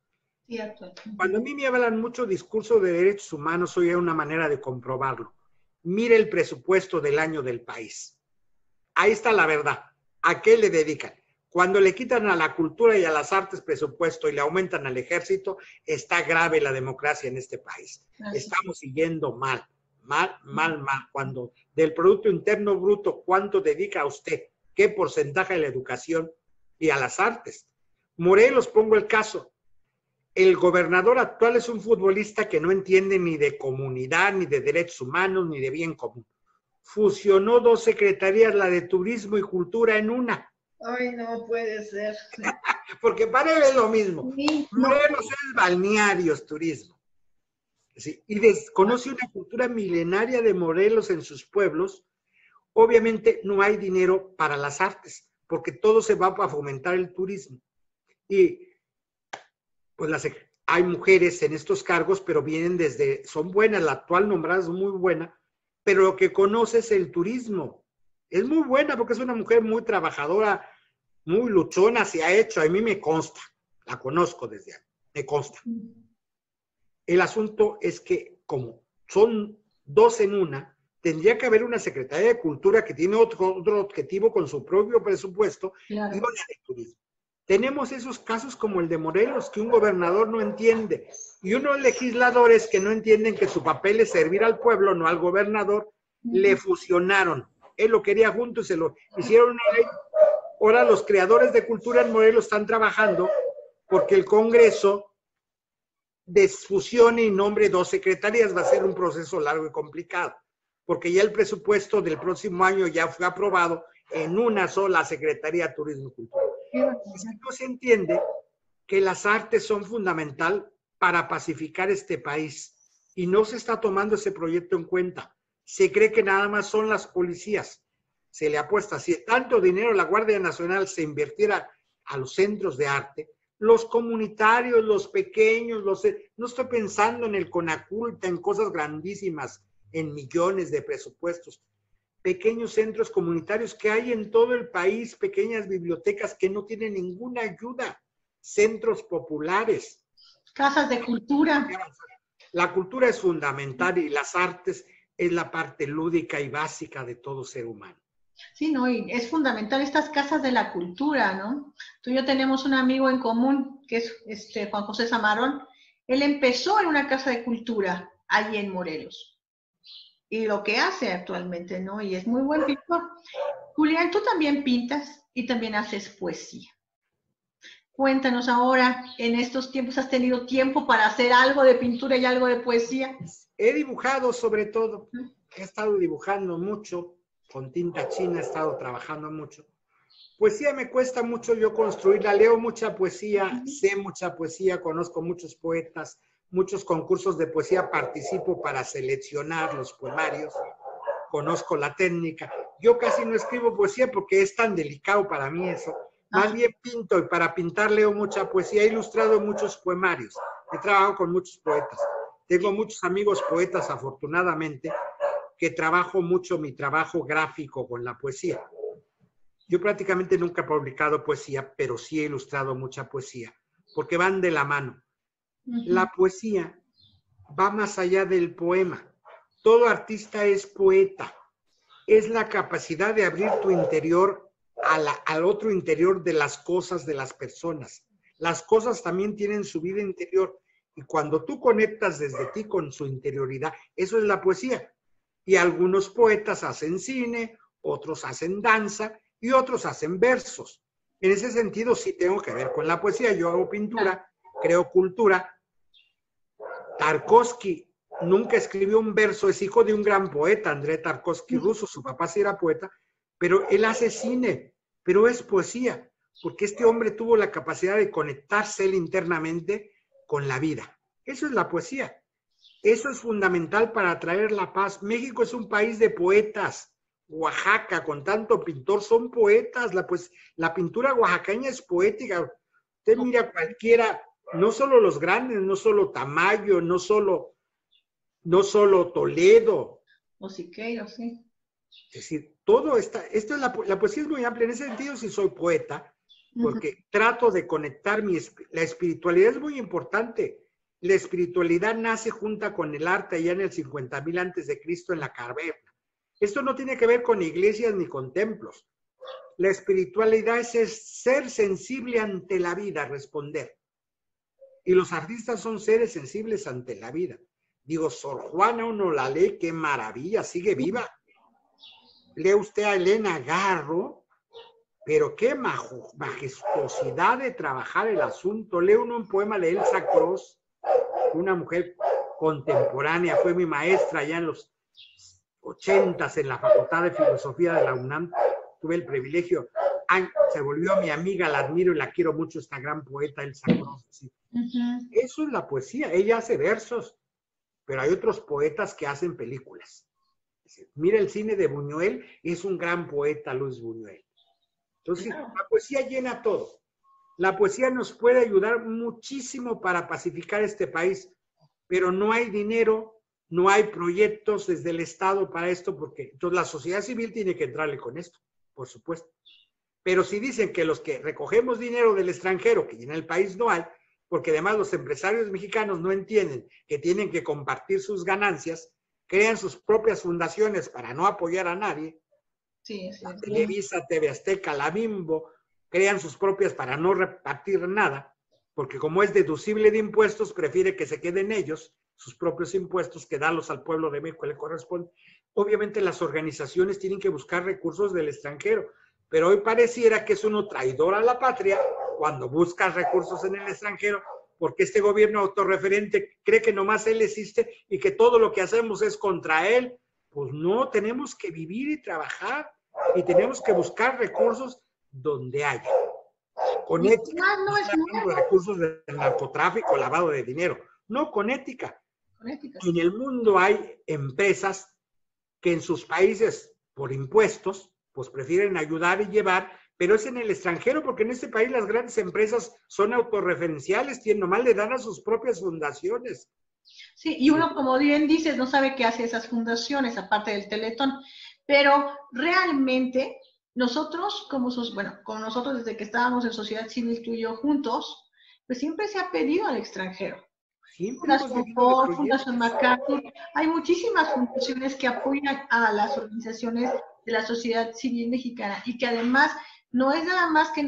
Cuando a mí me hablan mucho discurso de derechos humanos, hoy hay una manera de comprobarlo. Mire el presupuesto del año del país. Ahí está la verdad. ¿A qué le dedican? Cuando le quitan a la cultura y a las artes presupuesto y le aumentan al ejército, está grave la democracia en este país. Estamos siguiendo mal. Cuando del Producto Interno Bruto, ¿cuánto dedica a usted? ¿Qué porcentaje a la educación y a las artes? Morelos, pongo el caso. El gobernador actual es un futbolista que no entiende ni de comunidad, ni de derechos humanos, ni de bien común. Fusionó 2 secretarías, la de turismo y cultura, en una. Ay, no puede ser. Porque para él es lo mismo. Sí, Morelos es balnearios, turismo. Sí, y desconoce una cultura milenaria de Morelos en sus pueblos. Obviamente no hay dinero para las artes, porque todo se va para fomentar el turismo. Y pues hay mujeres en estos cargos, pero vienen son buenas, la actual nombrada es muy buena, pero lo que conoce es el turismo. Es muy buena porque es una mujer muy trabajadora, muy luchona, se ha hecho, a mí me consta, la conozco desde ahí, me consta. El asunto es que como son 2 en una, tendría que haber una Secretaría de Cultura que tiene otro objetivo con su propio presupuesto, claro, y una de turismo. Tenemos esos casos como el de Morelos, que un gobernador no entiende, y unos legisladores que no entienden que su papel es servir al pueblo, no al gobernador, le fusionaron. Él lo quería junto y se lo hicieron una ley. Ahora los creadores de cultura en Morelos están trabajando porque el Congreso desfusione y nombre 2 secretarías. Va a ser un proceso largo y complicado, porque ya el presupuesto del próximo año ya fue aprobado en una sola Secretaría de Turismo y Cultura. No se entiende que las artes son fundamental para pacificar este país y no se está tomando ese proyecto en cuenta. Se cree que nada más son las policías. Se le apuesta, si tanto dinero la Guardia Nacional se invirtiera a los centros de arte, los comunitarios, los pequeños, no estoy pensando en el Conaculta, en cosas grandísimas, en millones de presupuestos. Pequeños centros comunitarios que hay en todo el país, pequeñas bibliotecas que no tienen ninguna ayuda, centros populares. Casas de cultura. La cultura es fundamental y las artes es la parte lúdica y básica de todo ser humano. Sí, no, y es fundamental estas casas de la cultura, ¿no? Tú y yo tenemos un amigo en común, que es Juan José Zamarón. Él empezó en una casa de cultura, allí en Morelos. Y lo que hace actualmente, ¿no? Y es muy buen pintor. Julián, tú también pintas y también haces poesía. Cuéntanos ahora, en estos tiempos, ¿has tenido tiempo para hacer algo de pintura y algo de poesía? He dibujado sobre todo. He estado dibujando mucho. Con tinta china he estado trabajando mucho. Poesía me cuesta mucho yo construirla. Leo mucha poesía, sé mucha poesía, conozco muchos poetas, muchos concursos de poesía, participo para seleccionar los poemarios, conozco la técnica. Yo casi no escribo poesía porque es tan delicado para mí eso. Más bien pinto, y para pintar leo mucha poesía. He ilustrado muchos poemarios, he trabajado con muchos poetas. Tengo muchos amigos poetas, afortunadamente, que trabajo mucho mi trabajo gráfico con la poesía. Yo prácticamente nunca he publicado poesía, pero sí he ilustrado mucha poesía, porque van de la mano. La poesía va más allá del poema. Todo artista es poeta. Es la capacidad de abrir tu interior al otro interior de las cosas, de las personas. Las cosas también tienen su vida interior. Y cuando tú conectas desde ti con su interioridad, eso es la poesía. Y algunos poetas hacen cine, otros hacen danza y otros hacen versos. En ese sentido sí tengo que ver con la poesía. Yo hago pintura, creo cultura. Tarkovsky nunca escribió un verso, es hijo de un gran poeta, Andrei Tarkovsky, ruso, su papá sí era poeta, pero él hace cine, pero es poesía, porque este hombre tuvo la capacidad de conectarse él internamente con la vida. Eso es la poesía. Eso es fundamental para atraer la paz. México es un país de poetas. Oaxaca, con tanto pintor, son poetas. La pintura oaxaqueña es poética. Usted mira cualquiera, no solo los grandes, no solo Tamayo, no solo Toledo. O Siqueiro, sí. Es decir, todo la poesía es muy amplia. En ese sentido, sí soy poeta, porque trato de conectar la espiritualidad es muy importante. La espiritualidad nace junta con el arte allá en el 50,000 antes de Cristo en la caverna. Esto no tiene que ver con iglesias ni con templos. La espiritualidad es ser sensible ante la vida, responder. Y los artistas son seres sensibles ante la vida. Digo, Sor Juana uno la lee, qué maravilla, sigue viva. Lee usted a Elena Garro, pero qué majestuosidad de trabajar el asunto. Lee uno un poema de Elsa Cross, una mujer contemporánea, fue mi maestra allá en los 80s en la Facultad de Filosofía de la UNAM. Tuve el privilegio, se volvió mi amiga, la admiro y la quiero mucho, esta gran poeta Elsa Cross. ¿Sí? Eso es la poesía, ella hace versos, pero hay otros poetas que hacen películas. Mira el cine de Buñuel, es un gran poeta Luis Buñuel. Entonces, la poesía llena todo. La poesía nos puede ayudar muchísimo para pacificar este país, pero no hay dinero, no hay proyectos desde el Estado para esto, porque entonces la sociedad civil tiene que entrarle con esto, por supuesto. Pero si dicen que los que recogemos dinero del extranjero, que en el país no hay, porque además los empresarios mexicanos no entienden que tienen que compartir sus ganancias, crean sus propias fundaciones para no apoyar a nadie, la Televisa, TV Azteca, la Bimbo, crean sus propias para no repartir nada, porque como es deducible de impuestos, prefiere que se queden ellos, sus propios impuestos, que darlos al pueblo de México le corresponde. Obviamente las organizaciones tienen que buscar recursos del extranjero, pero hoy pareciera que es uno traidor a la patria cuando busca recursos en el extranjero, porque este gobierno autorreferente cree que nomás él existe y que todo lo que hacemos es contra él. Pues no, tenemos que vivir y trabajar y tenemos que buscar recursos donde haya. Con ética. No estoy hablando de recursos del narcotráfico, lavado de dinero. No, con ética. En el mundo hay empresas que en sus países, por impuestos, pues prefieren ayudar y llevar, pero es en el extranjero, porque en este país las grandes empresas son autorreferenciales, nomás le dan a sus propias fundaciones. Sí, y uno, como bien dices, no sabe qué hace esas fundaciones, aparte del Teletón, pero realmente nosotros, con nosotros desde que estábamos en sociedad civil tú y yo juntos, pues siempre se ha pedido al extranjero. Fundación Ford, Fundación MacArthur, hay muchísimas fundaciones que apoyan a las organizaciones de la sociedad civil mexicana y que además no es nada más que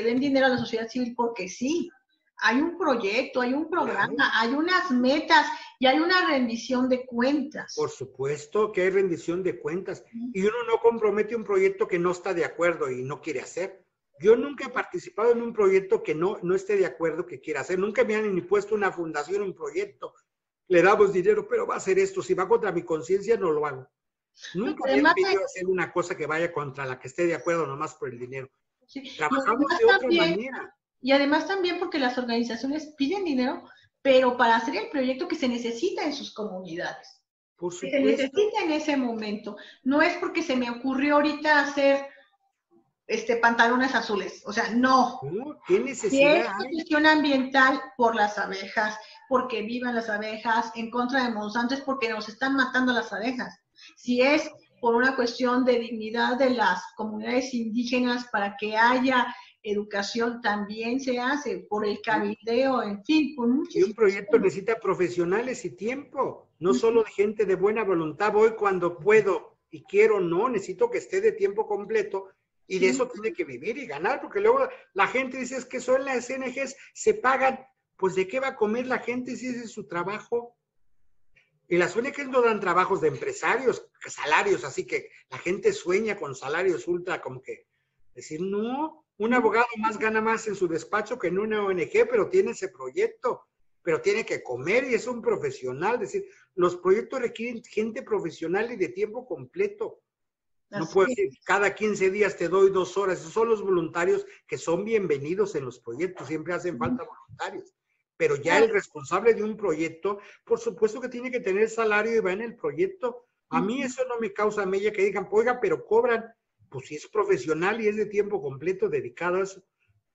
den dinero a la sociedad civil porque sí. Hay un proyecto, hay un programa, hay unas metas y hay una rendición de cuentas. Por supuesto que hay rendición de cuentas. Y uno no compromete un proyecto que no está de acuerdo y no quiere hacer. Yo nunca he participado en un proyecto que no esté de acuerdo que quiera hacer. Nunca me han ni puesto una fundación, un proyecto. Le damos dinero, pero va a hacer esto. Si va contra mi conciencia, no lo hago. Nunca me han pedido hacer una cosa que vaya contra la que esté de acuerdo nomás por el dinero. Sí. Trabajamos de otra manera. Y además también porque las organizaciones piden dinero pero para hacer el proyecto que se necesita en sus comunidades. Por Que se supuesto. necesita en ese momento. No es porque se me ocurrió ahorita hacer pantalones azules. O sea, no. No, ¿qué Si necesidad es hay? cuestión ambiental por las abejas, porque vivan las abejas, en contra de Monsanto es porque nos están matando las abejas. Si es por una cuestión de dignidad de las comunidades indígenas para que haya educación, también se hace por el cabildeo, en fin, por Y muchísimas un proyecto cosas. necesita profesionales y tiempo, no solo de gente de buena voluntad, voy cuando puedo y quiero, no, necesito que esté de tiempo completo y de Sí. eso tiene que vivir y ganar, porque luego la gente dice es que son las ONGs, se pagan, pues ¿de qué va a comer la gente si ese es su trabajo? Y las ONGs no dan trabajos de empresarios, salarios, así que la gente sueña con salarios ultra, como que decir, no, un abogado más gana más en su despacho que en una ONG, pero tiene ese proyecto, pero tiene que comer y es un profesional, es decir, los proyectos requieren gente profesional y de tiempo completo. No Así puedo es. decir, cada 15 días te doy 2 horas, esos son los voluntarios que son bienvenidos en los proyectos, siempre hacen falta voluntarios. Pero ya el responsable de un proyecto, por supuesto que tiene que tener salario y va en el proyecto. A mí eso no me causa mella que digan, oiga, pero cobran. Pues si es profesional y es de tiempo completo dedicado a eso.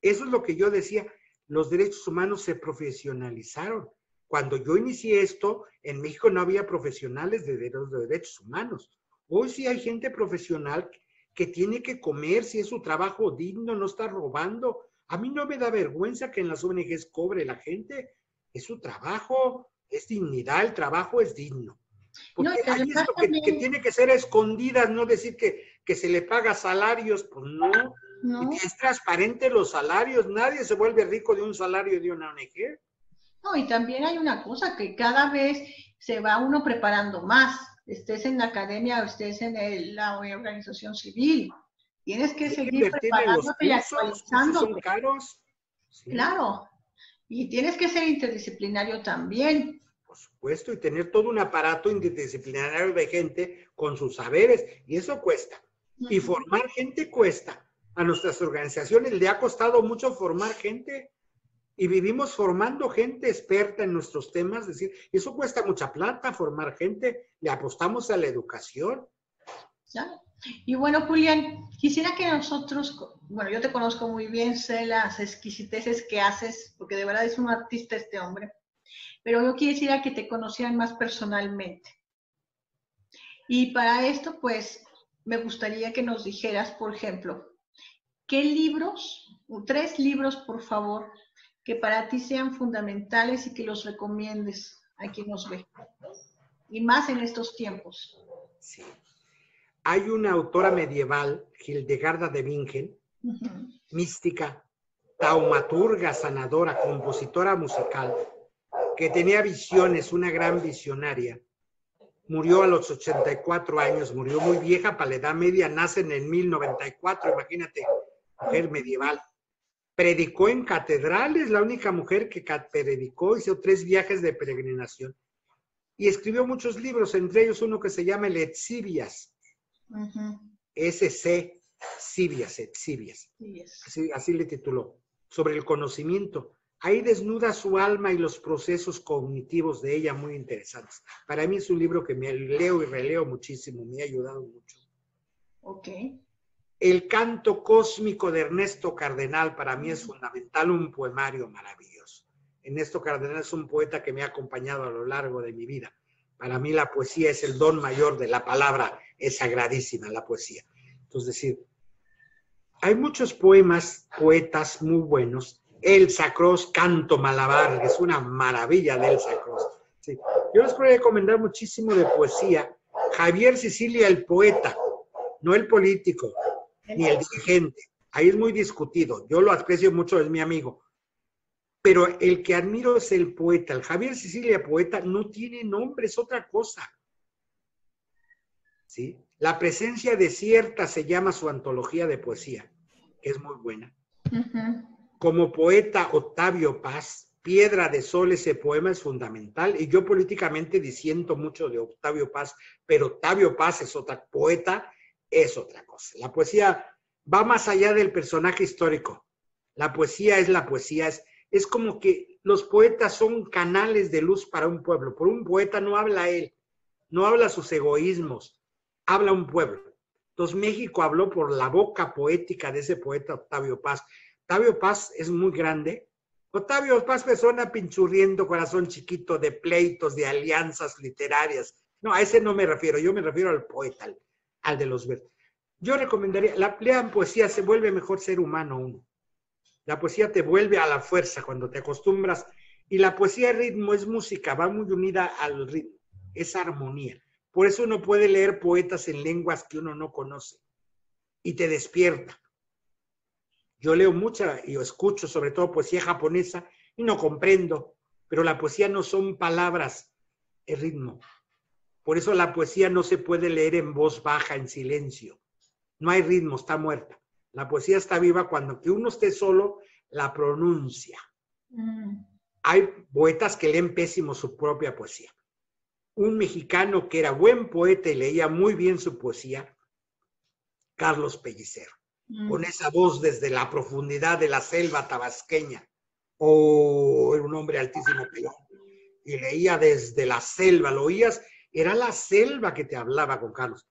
Eso es lo que yo decía, los derechos humanos se profesionalizaron. Cuando yo inicié esto, en México no había profesionales de los derechos humanos. Hoy sí hay gente profesional que tiene que comer, si es su trabajo digno, no está robando. A mí no me da vergüenza que en las ONGs cobre la gente. Es su trabajo, es dignidad, el trabajo es digno. No, Porque y hay además esto que también, tiene que ser a escondidas, no decir que se le paga salarios, pues no. ¿no? Y es transparente los salarios, nadie se vuelve rico de un salario de una ONG. No, y también hay una cosa que cada vez se va uno preparando más, estés en la academia o estés en la organización civil. Tienes que Hay que seguir invertir en los preparándote y cursos, los cursos son actualizándote. caros. Sí, Claro. Y tienes que ser interdisciplinario también. por supuesto, y tener todo un aparato interdisciplinario de gente con sus saberes, y eso cuesta. Y formar gente cuesta. A nuestras organizaciones le ha costado mucho formar gente. Y vivimos formando gente experta en nuestros temas, es decir, eso cuesta mucha plata, formar gente, le apostamos a la educación. ¿Ya? Y bueno, Julián, quisiera que nosotros, bueno, yo te conozco muy bien, sé las exquisiteces que haces, porque de verdad es un artista este hombre, pero yo quisiera que te conocieran más personalmente. Y para esto, pues, me gustaría que nos dijeras, por ejemplo, ¿qué libros, 3 libros, por favor, que para ti sean fundamentales y que los recomiendes a quien nos ve? Y más en estos tiempos. Sí. Hay una autora medieval, Hildegarda de Bingen, mística, taumaturga, sanadora, compositora musical, que tenía visiones, una gran visionaria. Murió a los 84 años, murió muy vieja para la edad media, nace en el 1094, imagínate, mujer medieval. Predicó en catedrales, la única mujer que predicó, hizo 3 viajes de peregrinación. Y escribió muchos libros, entre ellos uno que se llama El Etzibias. S.C. Sibias, Etzibias. Así le tituló, sobre el conocimiento. Ahí desnuda su alma y los procesos cognitivos de ella muy interesantes. Para mí es un libro que me leo y releo muchísimo, me ha ayudado mucho. Ok. El canto cósmico de Ernesto Cardenal para mí es fundamental, un poemario maravilloso. Ernesto Cardenal es un poeta que me ha acompañado a lo largo de mi vida. Para mí la poesía es el don mayor de la palabra, es sagradísima la poesía. Entonces, decir, hay muchos poetas muy buenos. Elsa Cross, Canto Malabar, que es una maravilla de Elsa Cross. Sí. Yo les quiero recomendar muchísimo de poesía. Javier Sicilia, el poeta, no el político, ni el dirigente. Ahí es muy discutido. Yo lo aprecio mucho, es mi amigo. Pero el que admiro es el poeta. El Javier Sicilia, poeta, no tiene nombre, es otra cosa. ¿Sí? La presencia desierta se llama su antología de poesía, que es muy buena. Como poeta, Octavio Paz, Piedra de Sol, ese poema es fundamental. Y yo políticamente disiento mucho de Octavio Paz, pero Octavio Paz es otra poeta, es otra cosa. La poesía va más allá del personaje histórico. La poesía, es como que los poetas son canales de luz para un pueblo. Por un poeta no habla él, no habla sus egoísmos, habla un pueblo. Entonces México habló por la boca poética de ese poeta Octavio Paz. Octavio Paz es muy grande. Octavio Paz persona pinchurriendo, corazón chiquito, de pleitos, de alianzas literarias. No, a ese no me refiero, yo me refiero al poeta, al de los versos. Yo recomendaría, lean poesía, se vuelve mejor ser humano uno. La poesía te vuelve a la fuerza cuando te acostumbras. Y la poesía es ritmo, es música, va muy unida al ritmo, es armonía. Por eso uno puede leer poetas en lenguas que uno no conoce y te despierta. Yo leo mucha y escucho sobre todo poesía japonesa y no comprendo, pero la poesía no son palabras, es ritmo. Por eso la poesía no se puede leer en voz baja, en silencio. No hay ritmo, está muerta. La poesía está viva cuando que uno esté solo, la pronuncia. Hay poetas que leen pésimo su propia poesía. Un mexicano que era buen poeta y leía muy bien su poesía, Carlos Pellicer, con esa voz desde la profundidad de la selva tabasqueña. Oh, era un hombre altísimo, y leía desde la selva, lo oías, era la selva que te hablaba con Carlos.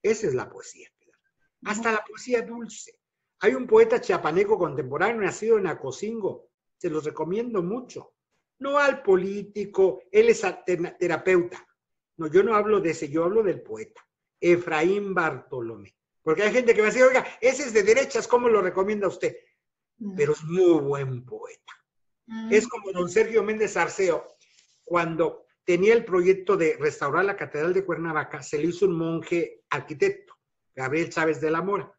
Esa es la poesía. Hasta la poesía dulce. Hay un poeta chiapaneco contemporáneo nacido en Acocingo, se los recomiendo mucho. No al político, él es terapeuta. No, yo no hablo de ese, yo hablo del poeta, Efraín Bartolomé. Porque hay gente que me dice, oiga, ese es de derechas, ¿cómo lo recomienda usted? Pero es muy buen poeta. Es como don Sergio Méndez Arceo, cuando tenía el proyecto de restaurar la Catedral de Cuernavaca, se le hizo un monje arquitecto, Gabriel Chávez de la Mora.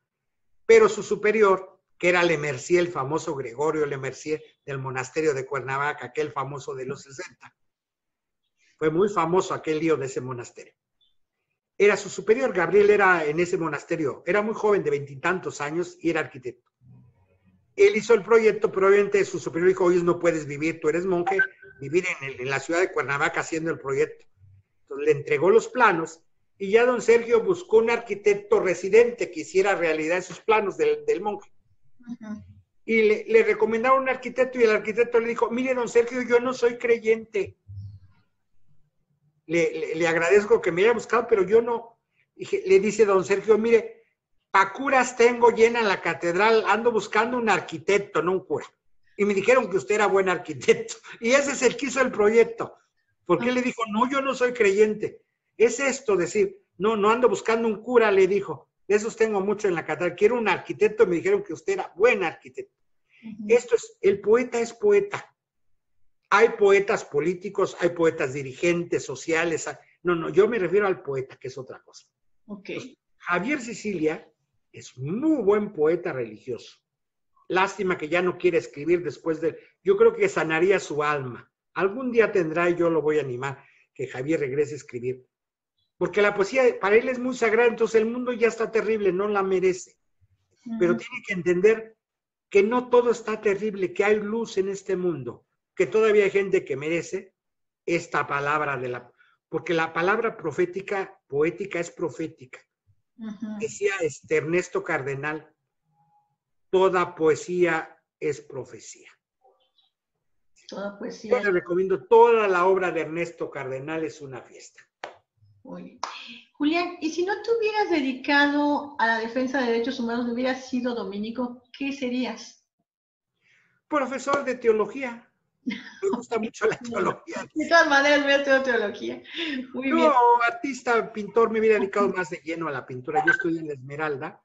Pero su superior, que era Lemercier, el famoso Gregorio Lemercier del monasterio de Cuernavaca, aquel famoso de los 60, fue muy famoso aquel lío de ese monasterio. Era su superior, Gabriel era en ese monasterio, era muy joven, de 20 y tantos años, y era arquitecto. Él hizo el proyecto, pero obviamente su superior dijo, oye, no puedes vivir, tú eres monje, vivir en la ciudad de Cuernavaca haciendo el proyecto. Entonces le entregó los planos, y ya don Sergio buscó un arquitecto residente que hiciera realidad esos planos del monje. Y le recomendaron un arquitecto, y el arquitecto le dijo, mire, don Sergio, yo no soy creyente. Le agradezco que me haya buscado, pero yo no. Le dice don Sergio, mire, pa' curas tengo llena la catedral, ando buscando un arquitecto, no un cura. Y me dijeron que usted era buen arquitecto. Y ese es el que hizo el proyecto. Porque él le dijo, no, yo no soy creyente. Es esto, decir, no ando buscando un cura, le dijo. De esos tengo mucho en la catedral. Quiero un arquitecto, me dijeron que usted era buen arquitecto. Esto es, el poeta es poeta. Hay poetas políticos, hay poetas dirigentes, sociales. No, yo me refiero al poeta, que es otra cosa. Entonces, Javier Sicilia es muy buen poeta religioso. Lástima que ya no quiere escribir después de... Yo creo que sanaría su alma. Algún día tendrá, y yo lo voy a animar, que Javier regrese a escribir. Porque la poesía para él es muy sagrada, entonces el mundo ya está terrible, no la merece. Pero tiene que entender que no todo está terrible, que hay luz en este mundo, que todavía hay gente que merece esta palabra de la... Porque la palabra profética, poética es profética. Decía Ernesto Cardenal, toda poesía es profecía. Toda poesía. Yo le recomiendo toda la obra de Ernesto Cardenal, es una fiesta. Oye. Julián, y si no te hubieras dedicado a la defensa de derechos humanos, hubieras sido dominico, ¿qué serías? Profesor de teología. Me gusta mucho la teología. De todas maneras, voy a estudiar teología. Muy bien. Artista, pintor, me hubiera dedicado más de lleno a la pintura. Yo estudié en la Esmeralda.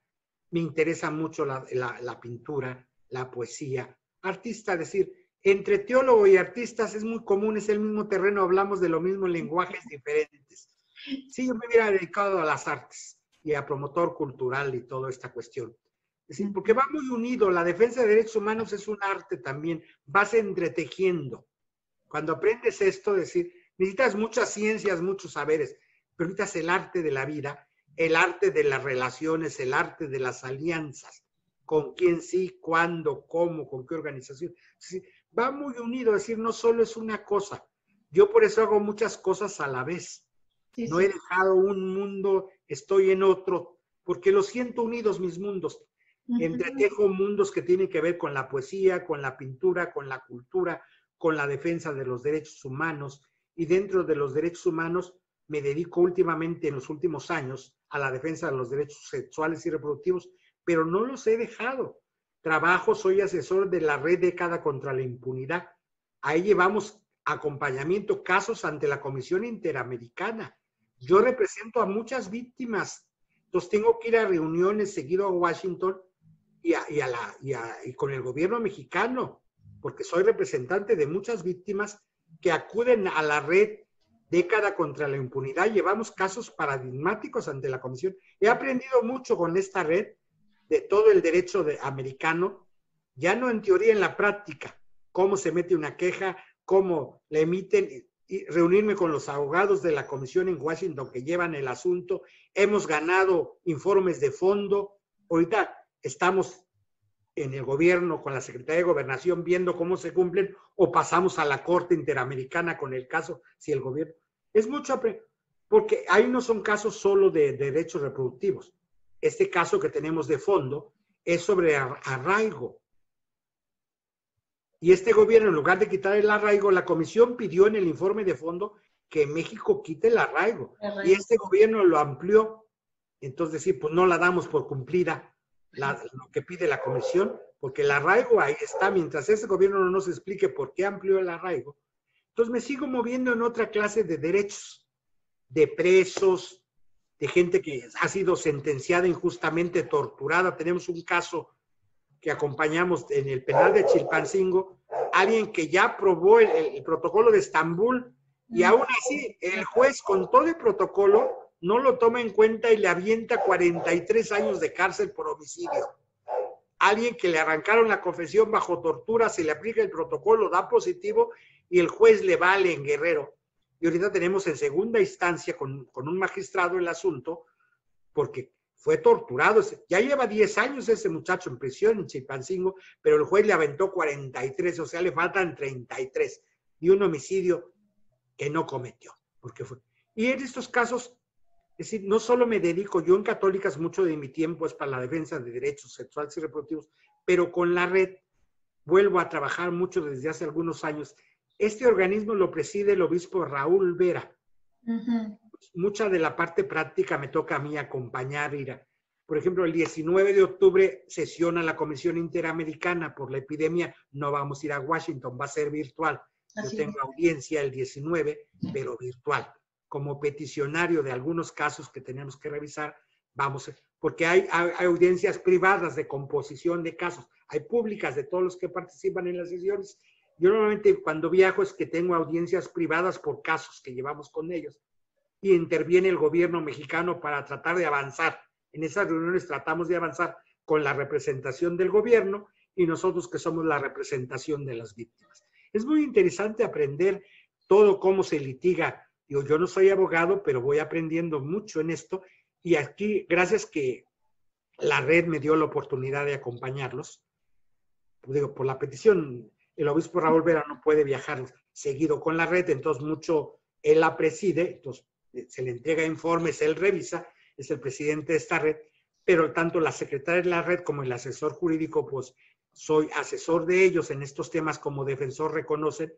Me interesa mucho la pintura, la poesía. Artista, decir, entre teólogo y artistas es muy común, es el mismo terreno, hablamos de lo mismo en lenguajes diferentes. Sí, yo me hubiera dedicado a las artes y a promotor cultural y toda esta cuestión. Es decir, porque va muy unido, la defensa de derechos humanos es un arte también, vas entretejiendo. Cuando aprendes esto, decir, necesitas muchas ciencias, muchos saberes, pero necesitas el arte de la vida, el arte de las relaciones, el arte de las alianzas, con quién sí, cuándo, cómo, con qué organización. Es decir, va muy unido, es decir, no solo es una cosa. Yo por eso hago muchas cosas a la vez. No he dejado un mundo, estoy en otro, porque los siento unidos mis mundos. Entretejo mundos que tienen que ver con la poesía, con la pintura, con la cultura, con la defensa de los derechos humanos, y dentro de los derechos humanos me dedico últimamente, en los últimos años, a la defensa de los derechos sexuales y reproductivos, pero no los he dejado. Trabajo, soy asesor de la Red Década contra la Impunidad. Ahí llevamos acompañamiento, casos ante la Comisión Interamericana. Yo represento a muchas víctimas, entonces tengo que ir a reuniones seguido a Washington y con el gobierno mexicano, porque soy representante de muchas víctimas que acuden a la Red Década contra la Impunidad. Llevamos casos paradigmáticos ante la Comisión. He aprendido mucho con esta red de todo el derecho americano, ya no en teoría, en la práctica, cómo se mete una queja, cómo la emiten, y reunirme con los abogados de la Comisión en Washington que llevan el asunto. Hemos ganado informes de fondo. Ahorita estamos en el gobierno con la Secretaría de Gobernación viendo cómo se cumplen, o pasamos a la Corte Interamericana con el caso, si el gobierno... Es mucho, porque ahí no son casos solo de derechos reproductivos. Este caso que tenemos de fondo es sobre arraigo. Y este gobierno, en lugar de quitar el arraigo, la Comisión pidió en el informe de fondo que México quite el arraigo. Y este gobierno lo amplió. Entonces, sí, pues no la damos por cumplida lo que pide la Comisión, porque el arraigo ahí está. Mientras ese gobierno no nos explique por qué amplió el arraigo, entonces me sigo moviendo en otra clase de derechos, de presos, de gente que ha sido sentenciada injustamente, torturada. Tenemos un caso que acompañamos en el penal de Chilpancingo, alguien que ya aprobó el protocolo de Estambul, y aún así el juez, con todo el protocolo, no lo toma en cuenta y le avienta 43 años de cárcel por homicidio. Alguien que le arrancaron la confesión bajo tortura, se le aplica el protocolo, da positivo, y el juez le vale en Guerrero. Y ahorita tenemos en segunda instancia con un magistrado el asunto, porque fue torturado. Ya lleva 10 años ese muchacho en prisión en Chilpancingo, pero el juez le aventó 43, o sea, le faltan 33, y un homicidio que no cometió. Porque fue. Y en estos casos, es decir, no solo me dedico, yo en Católicas mucho de mi tiempo es para la defensa de derechos sexuales y reproductivos, pero con la red vuelvo a trabajar mucho desde hace algunos años. Este organismo lo preside el obispo Raúl Vera. Mucha de la parte práctica me toca a mí acompañar. Por ejemplo, el 19 de octubre sesiona la Comisión Interamericana por la epidemia. No vamos a ir a Washington, va a ser virtual. Yo tengo audiencia el 19, pero virtual. Como peticionario de algunos casos que tenemos que revisar, porque hay audiencias privadas de composición de casos, hay públicas de todos los que participan en las sesiones. Yo normalmente cuando viajo es que tengo audiencias privadas por casos que llevamos con ellos, y interviene el gobierno mexicano para tratar de avanzar. En esas reuniones tratamos de avanzar con la representación del gobierno y nosotros que somos la representación de las víctimas. Es muy interesante aprender todo cómo se litiga. Yo no soy abogado, pero voy aprendiendo mucho en esto, y aquí, gracias que la red me dio la oportunidad de acompañarlos, por la petición, el obispo Raúl Vera no puede viajar seguido con la red, entonces mucho él la preside, entonces se le entrega informes, él revisa, es el presidente de esta red, pero tanto la secretaria de la red como el asesor jurídico, pues soy asesor de ellos en estos temas, como defensor reconocen,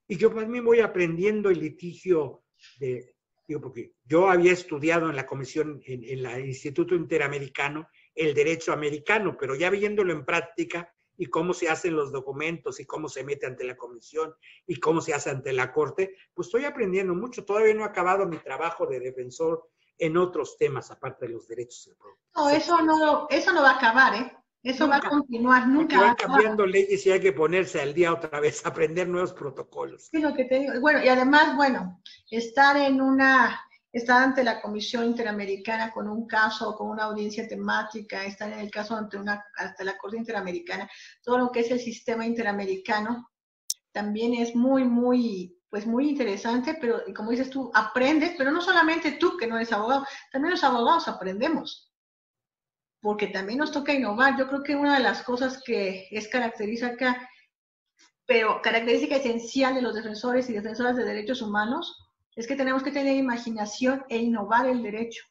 y yo también voy aprendiendo el litigio porque yo había estudiado en la comisión, en el Instituto Interamericano, el derecho americano, pero ya viéndolo en práctica y cómo se hacen los documentos y cómo se mete ante la comisión y cómo se hace ante la corte, pues estoy aprendiendo mucho. Todavía no he acabado mi trabajo de defensor en otros temas, aparte de los derechos. No, eso no va a acabar, ¿eh? Eso nunca va a continuar, nunca. Van cambiando leyes y hay que ponerse al día otra vez, aprender nuevos protocolos. Sí, lo que te digo. Bueno, y además, estar ante la Comisión Interamericana con un caso, con una audiencia temática, estar en el caso ante la Corte Interamericana, todo lo que es el sistema interamericano, también es muy, muy, pues muy interesante, pero como dices tú, aprendes, pero no solamente tú que no eres abogado, también los abogados aprendemos. Porque también nos toca innovar. Yo creo que una de las cosas que es característica esencial de los defensores y defensoras de derechos humanos es que tenemos que tener imaginación e innovar el derecho.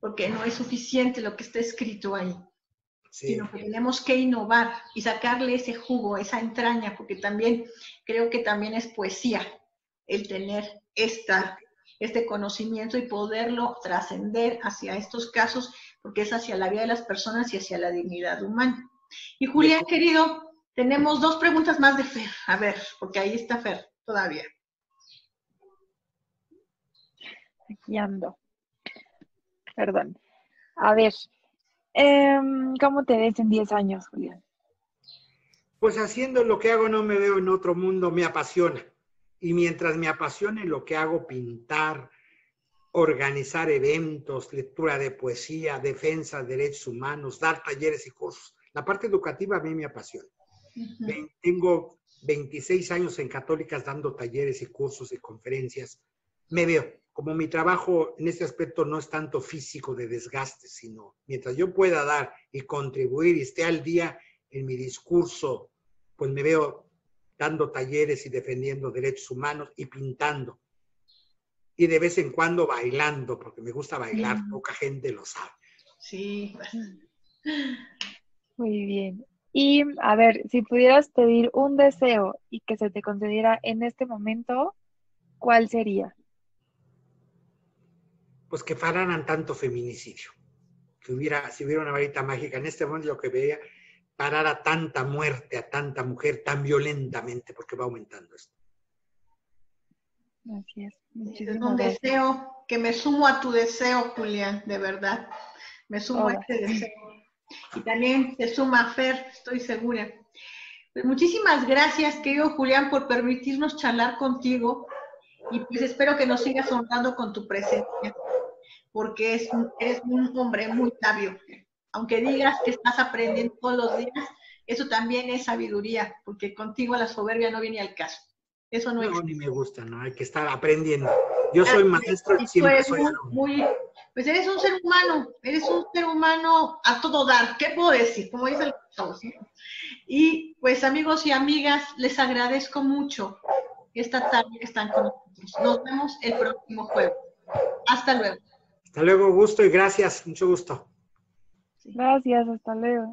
Porque no es suficiente lo que está escrito ahí. Sí. Sino que tenemos que innovar y sacarle ese jugo, esa entraña, porque también creo que también es poesía el tener este conocimiento y poderlo trascender hacia estos casos, porque es hacia la vida de las personas y hacia la dignidad humana. Y Julián, querido, tenemos 2 preguntas más de Fer. A ver, porque ahí está Fer todavía. Aquí ando. Perdón. A ver, ¿cómo te ves en 10 años, Julián? Pues haciendo lo que hago no me veo en otro mundo, me apasiona. Y mientras me apasione lo que hago, pintar, organizar eventos, lectura de poesía, defensa de derechos humanos, dar talleres y cursos. La parte educativa a mí me apasiona. Tengo 26 años en Católicas dando talleres y cursos y conferencias. Me veo, como mi trabajo en este aspecto no es tanto físico de desgaste, sino mientras yo pueda dar y contribuir y esté al día en mi discurso, pues me veo dando talleres y defendiendo derechos humanos y pintando. Y de vez en cuando bailando, porque me gusta bailar, poca gente lo sabe. Sí. Muy bien. Y a ver, si pudieras pedir un deseo y que se te concediera en este momento, ¿cuál sería? Pues que pararan tanto feminicidio. Si hubiera una varita mágica en este momento, lo que veía, parar a tanta muerte, a tanta mujer tan violentamente, porque va aumentando esto. Así es. Es un deseo que me sumo a tu deseo, Julián, de verdad. Me sumo a este deseo. Y también se suma Fer, estoy segura. Pues muchísimas gracias, querido Julián, por permitirnos charlar contigo. Y pues espero que nos sigas honrando con tu presencia, porque eres un hombre muy sabio. Aunque digas que estás aprendiendo todos los días, eso también es sabiduría, porque contigo la soberbia no viene al caso. Eso no existe. Ni me gusta, ¿no? Hay que estar aprendiendo. Yo soy maestro y siempre soy alumno. Pues eres un ser humano a todo dar. ¿Qué puedo decir? Como dice el todos, ¿no? Y pues amigos y amigas, les agradezco mucho esta tarde que están con nosotros. Nos vemos el próximo jueves. Hasta luego. Hasta luego, gusto y gracias. Mucho gusto. Gracias, hasta luego.